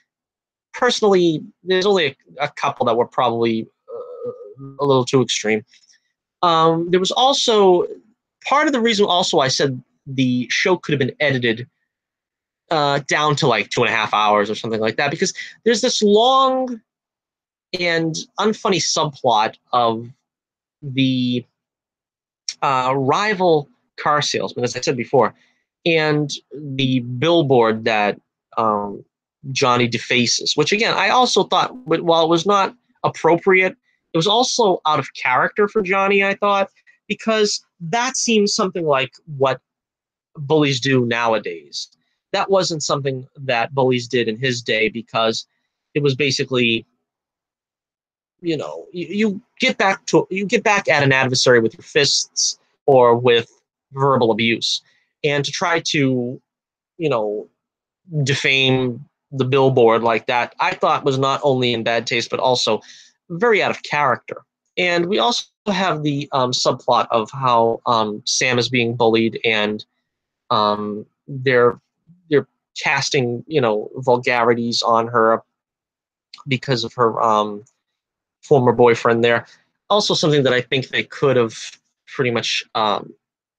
[SPEAKER 1] personally, there's only a couple that were probably a little too extreme. There was also part of the reason also I said the show could have been edited down to like 2.5 hours or something like that, because there's this long and unfunny subplot of the rival car salesman, as I said before, and the billboard that Johnnie defaces, which again, I also thought, while it was not appropriate, it was also out of character for Johnnie, I thought, because that seems something like what bullies do nowadays. That wasn't something that bullies did in his day, because it was basically, you get back at an adversary with your fists or with verbal abuse, and to try to, defame the billboard like that, I thought was not only in bad taste, but also very out of character. And we also have the subplot of how Sam is being bullied, and they're casting, vulgarities on her because of her former boyfriend there. Also something that I think they could have pretty much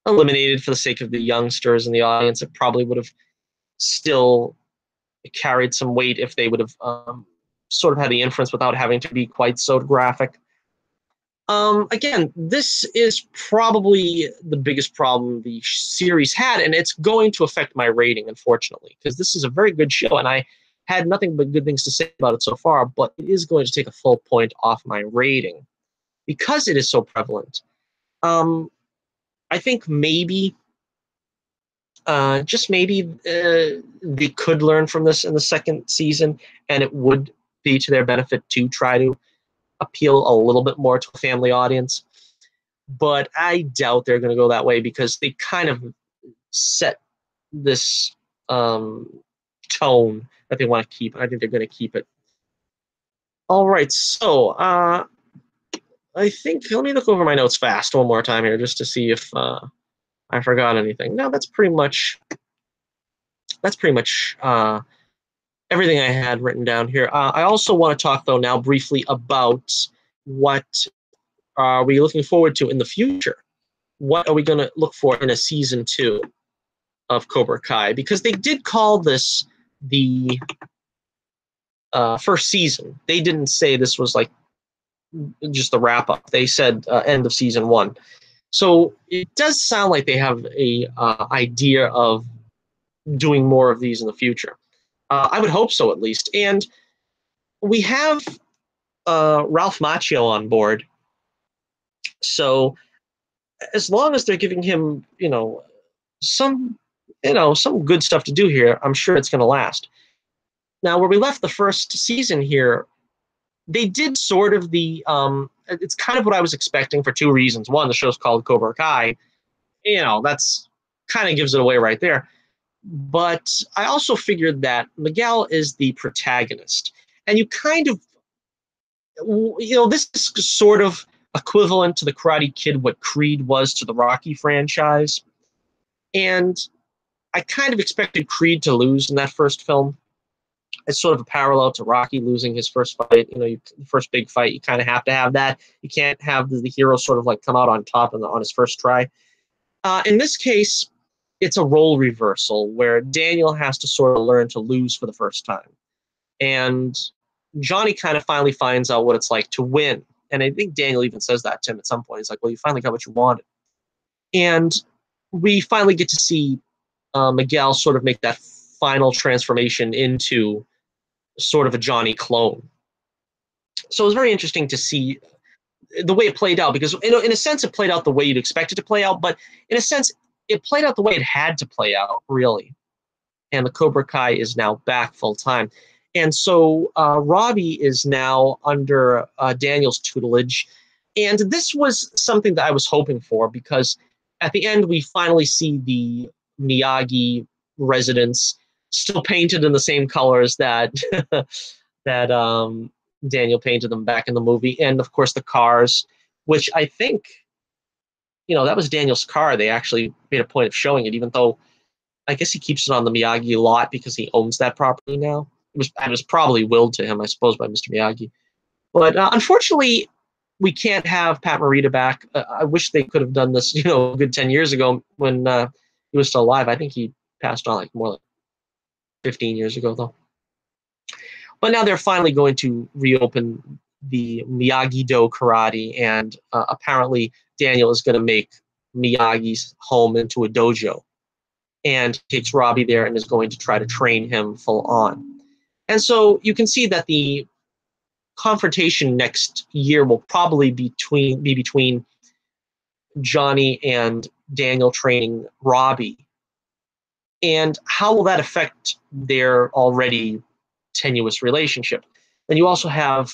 [SPEAKER 1] eliminated for the sake of the youngsters in the audience. It probably would have still carried some weight if they would have sort of had the inference without having to be quite so graphic. Again, this is probably the biggest problem the series had, and it's going to affect my rating, unfortunately, because this is a very good show, and I had nothing but good things to say about it so far, but it is going to take a full point off my rating because it is so prevalent. I think maybe, just maybe, they could learn from this in the second season, and it would be to their benefit to try to appeal a little bit more to a family audience. But I doubt they're going to go that way, because they kind of set this tone that they want to keep. I think they're going to keep it. All right, so I think, let me look over my notes fast one more time here just to see if I forgot anything. No, that's pretty much everything I had written down here. I also want to talk, though, now briefly about what are we looking forward to in the future. What are we going to look for in a season 2 of Cobra Kai? Because they did call this the first season. They didn't say this was like just the wrap up. They said end of season 1. So it does sound like they have a idea of doing more of these in the future. I would hope so, at least. And we have Ralph Macchio on board. So as long as they're giving him, some good stuff to do here, I'm sure it's going to last. Now, where we left the first season here, they did sort of it's kind of what I was expecting for 2 reasons. One, the show's called Cobra Kai. That's kind of gives it away right there. But I also figured that Miguel is the protagonist. And you kind of, this is sort of equivalent to the Karate Kid, what Creed was to the Rocky franchise. And I kind of expected Creed to lose in that first film. It's sort of a parallel to Rocky losing his first fight. The first big fight, you kind of have to have that. You can't have the hero sort of like come out on top on his first try. In this case, it's a role reversal where Daniel has to sort of learn to lose for the first time. And Johnnie kind of finally finds out what it's like to win. And I think Daniel even says that to him at some point. He's like, well, you finally got what you wanted. And we finally get to see Miguel sort of make that final transformation into sort of a Johnnie clone. So it was very interesting to see the way it played out, because in a sense it played out the way you'd expect it to play out, but in a sense it played out the way it had to play out, really. And the Cobra Kai is now back full time. And so Robbie is now under Daniel's tutelage. And this was something that I was hoping for, because at the end we finally see the Miyagi residence still painted in the same colors that that Daniel painted them back in the movie. And of course the cars, which I think, that was Daniel's car. They actually made a point of showing it, even though I guess he keeps it on the Miyagi lot because he owns that property now. It was probably willed to him, I suppose, by Mr. Miyagi. But unfortunately, we can't have Pat Morita back. I wish they could have done this, a good 10 years ago when he was still alive. I think he passed on like more like 15 years ago, though. But now they're finally going to reopen the Miyagi-Do karate, and apparently Daniel is going to make Miyagi's home into a dojo, and takes Robbie there and is going to try to train him full on. And so you can see that the confrontation next year will probably be between Johnnie and Daniel training Robbie. And how will that affect their already tenuous relationship? Then you also have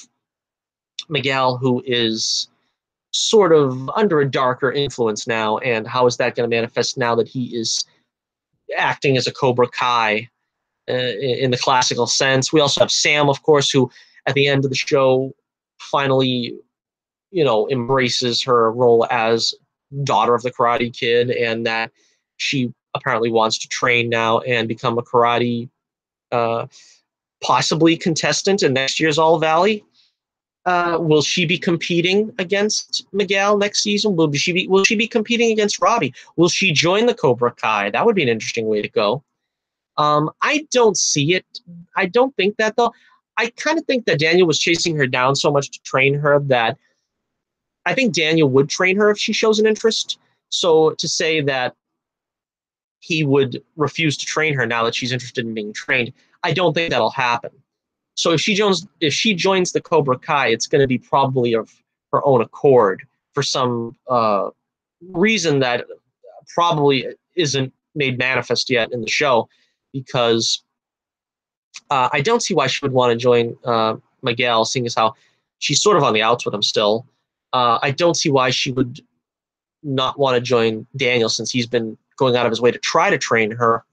[SPEAKER 1] Miguel, who is sort of under a darker influence now, and how is that going to manifest now that he is acting as a Cobra Kai in the classical sense? We also have Sam, of course, who at the end of the show finally, embraces her role as daughter of the Karate Kid, and that she apparently wants to train now and become a karate possibly contestant in next year's All Valley. Will she be competing against Miguel next season? Will she be competing against Robbie? Will she join the Cobra Kai? That would be an interesting way to go. I don't see it. I don't think that, though. I kind of think that Daniel was chasing her down so much to train her that I think Daniel would train her if she shows an interest. So to say that he would refuse to train her now that she's interested in being trained, I don't think that'll happen. So if she joins the Cobra Kai, it's going to be probably of her own accord for some reason that probably isn't made manifest yet in the show, because I don't see why she would want to join Miguel, seeing as how she's sort of on the outs with him still. I don't see why she would not want to join Daniel, since he's been going out of his way to try to train her.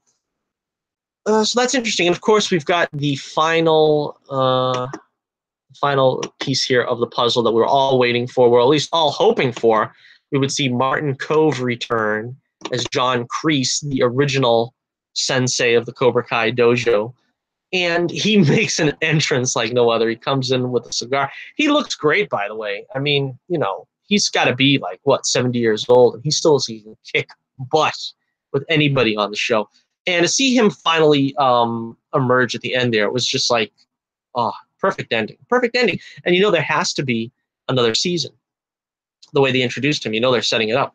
[SPEAKER 1] So that's interesting. And of course, we've got the final piece here of the puzzle that we were all waiting for, or at least all hoping for. We would see Martin Kove return as John Kreese, the original sensei of the Cobra Kai dojo. And he makes an entrance like no other. He comes in with a cigar. He looks great, by the way. I mean, he's got to be like, 70 years old, and he still can kick butt with anybody on the show. And to see him finally emerge at the end there, it was just like, oh, perfect ending. Perfect ending. And you know there has to be another season. The way they introduced him, you know they're setting it up.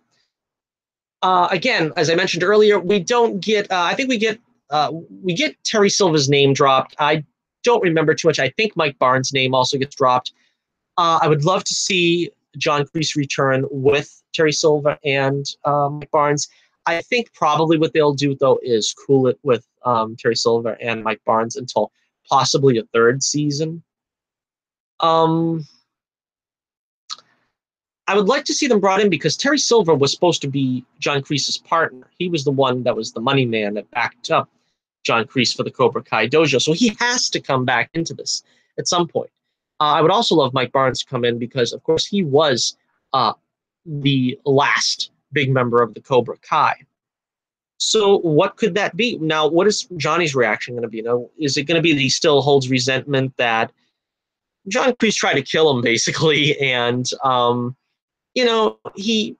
[SPEAKER 1] Again, as I mentioned earlier, we don't get. I think we get Terry Silva's name dropped. I don't remember too much. I think Mike Barnes' name also gets dropped. I would love to see John Kreese return with Terry Silva and Mike Barnes. I think probably what they'll do though is cool it with Terry Silva and Mike Barnes until possibly a third season. I would like to see them brought in because Terry Silva was supposed to be John Kreese's partner. He was the one that was the money man that backed up John Kreese for the Cobra Kai dojo. So he has to come back into this at some point. I would also love Mike Barnes to come in because, of course, he was the last big member of the Cobra Kai. So what could that be? Now, what is Johnny's reaction going to be? Now, is it going to be that he still holds resentment that John Kreese tried to kill him, basically, and he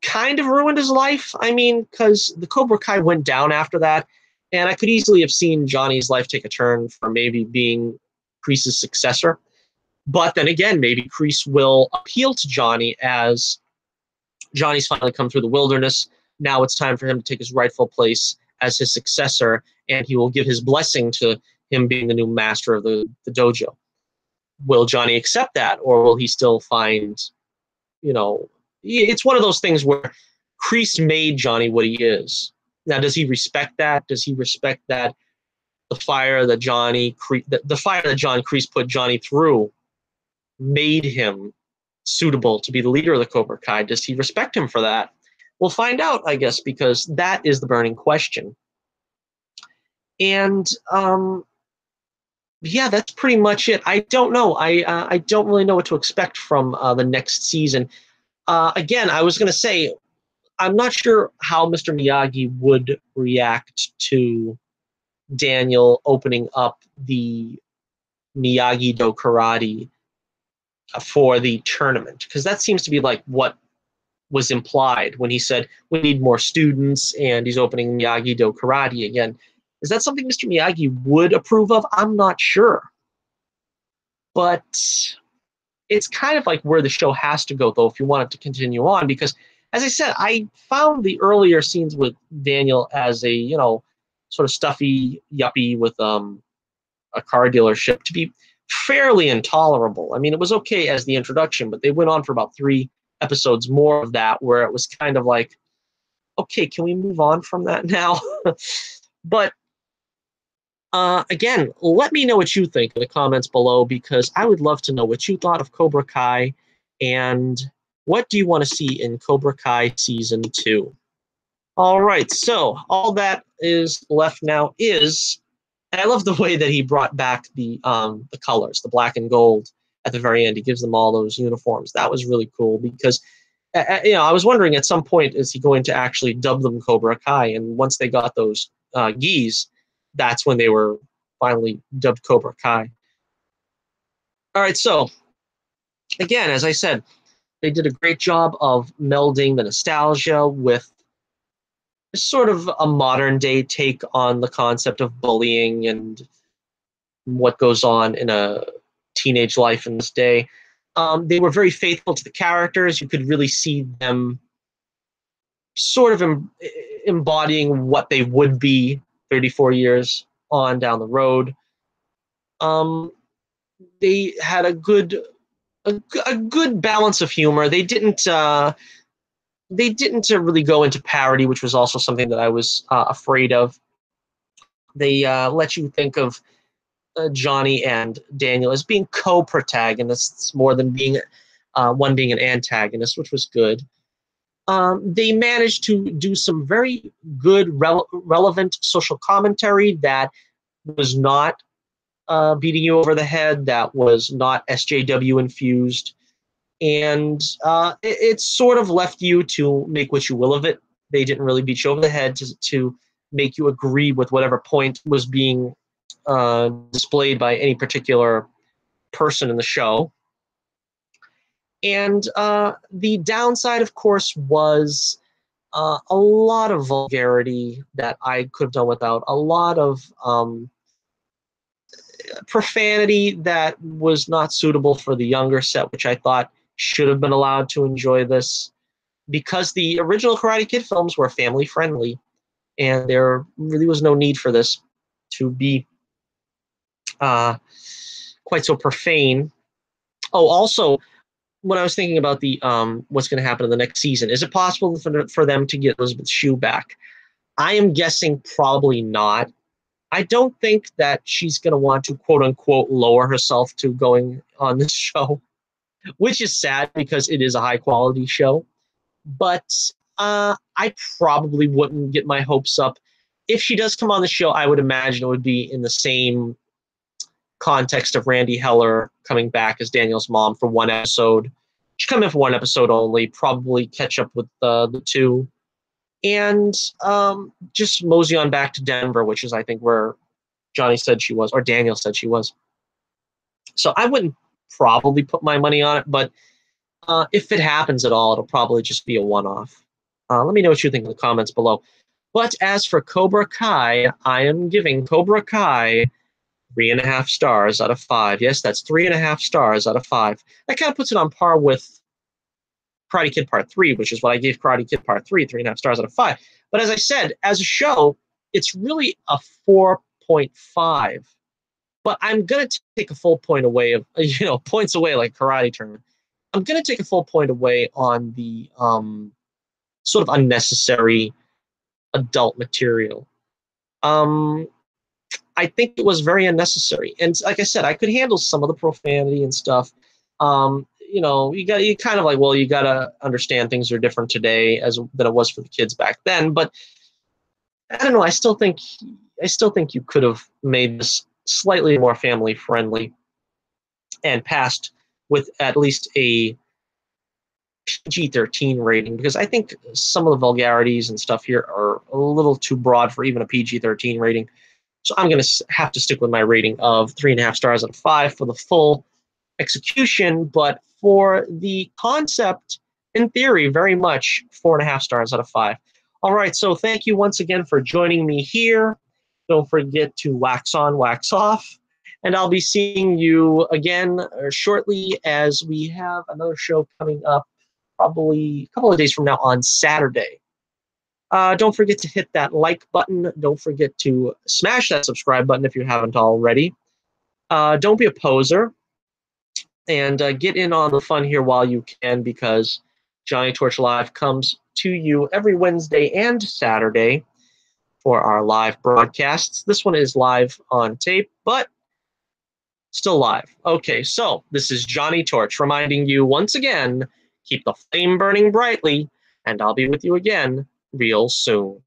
[SPEAKER 1] kind of ruined his life. I mean, because the Cobra Kai went down after that, and I could easily have seen Johnny's life take a turn for maybe being Kreese's successor. But then again, maybe Kreese will appeal to Johnny as Johnny's finally come through the wilderness. Now it's time for him to take his rightful place as his successor, and he will give his blessing to him being the new master of the dojo. Will Johnny accept that, or will he still find, it's one of those things where Kreese made Johnny what he is. Now, does he respect that? Does he respect that the fire that John Kreese put Johnny through made him suitable to be the leader of the Cobra Kai? Does he respect him for that? We'll find out, I guess, because that is the burning question. And yeah, that's pretty much it. I don't know. I don't really know what to expect from the next season. Again, I was going to say, I'm not sure how Mr. Miyagi would react to Daniel opening up the Miyagi-Do karate for the tournament, because that seems to be like what was implied when he said we need more students and he's opening Miyagi-Do karate again. Is that something Mr. Miyagi would approve of? I'm not sure. But it's kind of like where the show has to go, though, if you want it to continue on, because as I said, I found the earlier scenes with Daniel as a, sort of stuffy yuppie with a car dealership to be fairly intolerable. I mean, it was okay as the introduction, but they went on for about 3 episodes more of that, where it was kind of like, okay, can we move on from that now? But again, let me know what you think in the comments below, because I would love to know what you thought of Cobra Kai, and what do you want to see in Cobra Kai Season 2? All right, so all that is left now is, and I love the way that he brought back the colors, the black and gold at the very end. He gives them all those uniforms. That was really cool because, I was wondering at some point, is he going to actually dub them Cobra Kai? And once they got those gis, that's when they were finally dubbed Cobra Kai. All right, so again, as I said, they did a great job of melding the nostalgia with sort of a modern day take on the concept of bullying and what goes on in a teenage life in this day. They were very faithful to the characters. You could really see them sort of embodying what they would be 34 years on down the road. They had a good balance of humor. They didn't really go into parody, which was also something that I was afraid of. They let you think of Johnny and Daniel as being co-protagonists more than being one being an antagonist, which was good. They managed to do some very good, relevant social commentary that was not beating you over the head, that was not SJW infused, and it sort of left you to make what you will of it. They didn't really beat you over the head to make you agree with whatever point was being displayed by any particular person in the show. And the downside, of course, was a lot of vulgarity that I could have done without, a lot of profanity that was not suitable for the younger set, which I thought should have been allowed to enjoy this, because the original Karate Kid films were family friendly, and there really was no need for this to be quite so profane. Oh, also, when I was thinking about the what's going to happen in the next season, is it possible for them to get Elizabeth Shue back? I am guessing probably not. I don't think that she's going to want to, quote unquote, lower herself to going on this show, which is sad because it is a high quality show. But I probably wouldn't get my hopes up. If she does come on the show, I would imagine it would be in the same context of Randy Heller coming back as Daniel's mom for one episode. She'd come in for one episode only, probably catch up with the two, and just mosey on back to Denver, which is, I think, where Johnnie said she was, or Daniel said she was. So I wouldn't probably put my money on it, but if it happens at all, it'll probably just be a one-off. Let me know what you think in the comments below. But as for Cobra Kai, I am giving Cobra Kai 3.5 stars out of 5. Yes, that's 3.5 stars out of 5. That kind of puts it on par with Karate Kid Part 3, which is what I gave Karate Kid Part 3, 3.5 stars out of 5. But as I said, as a show, it's really a 4.5. But I'm going to take a full point away of, points away like karate tournament. I'm going to take a full point away on the sort of unnecessary adult material. I think it was very unnecessary. And like I said, I could handle some of the profanity and stuff. You kind of like, well, you got to understand things are different today than it was for the kids back then. But I don't know. I still think you could have made this slightly more family friendly and passed with at least a PG-13 rating, because I think some of the vulgarities and stuff here are a little too broad for even a PG-13 rating. So I'm going to have to stick with my rating of 3.5 stars out of 5 for the full execution, but for the concept, in theory, very much 4.5 stars out of 5. All right, so thank you once again for joining me here. Don't forget to wax on, wax off, and I'll be seeing you again shortly, as we have another show coming up probably a couple of days from now on Saturday. Don't forget to hit that like button. Don't forget to smash that subscribe button if you haven't already. Don't be a poser, and get in on the fun here while you can, because Johnnie Torch Live comes to you every Wednesday and Saturday for our live broadcasts. This one is live on tape, but still live. Okay, so this is Johnnie Torch reminding you once again, keep the flame burning brightly, and I'll be with you again real soon.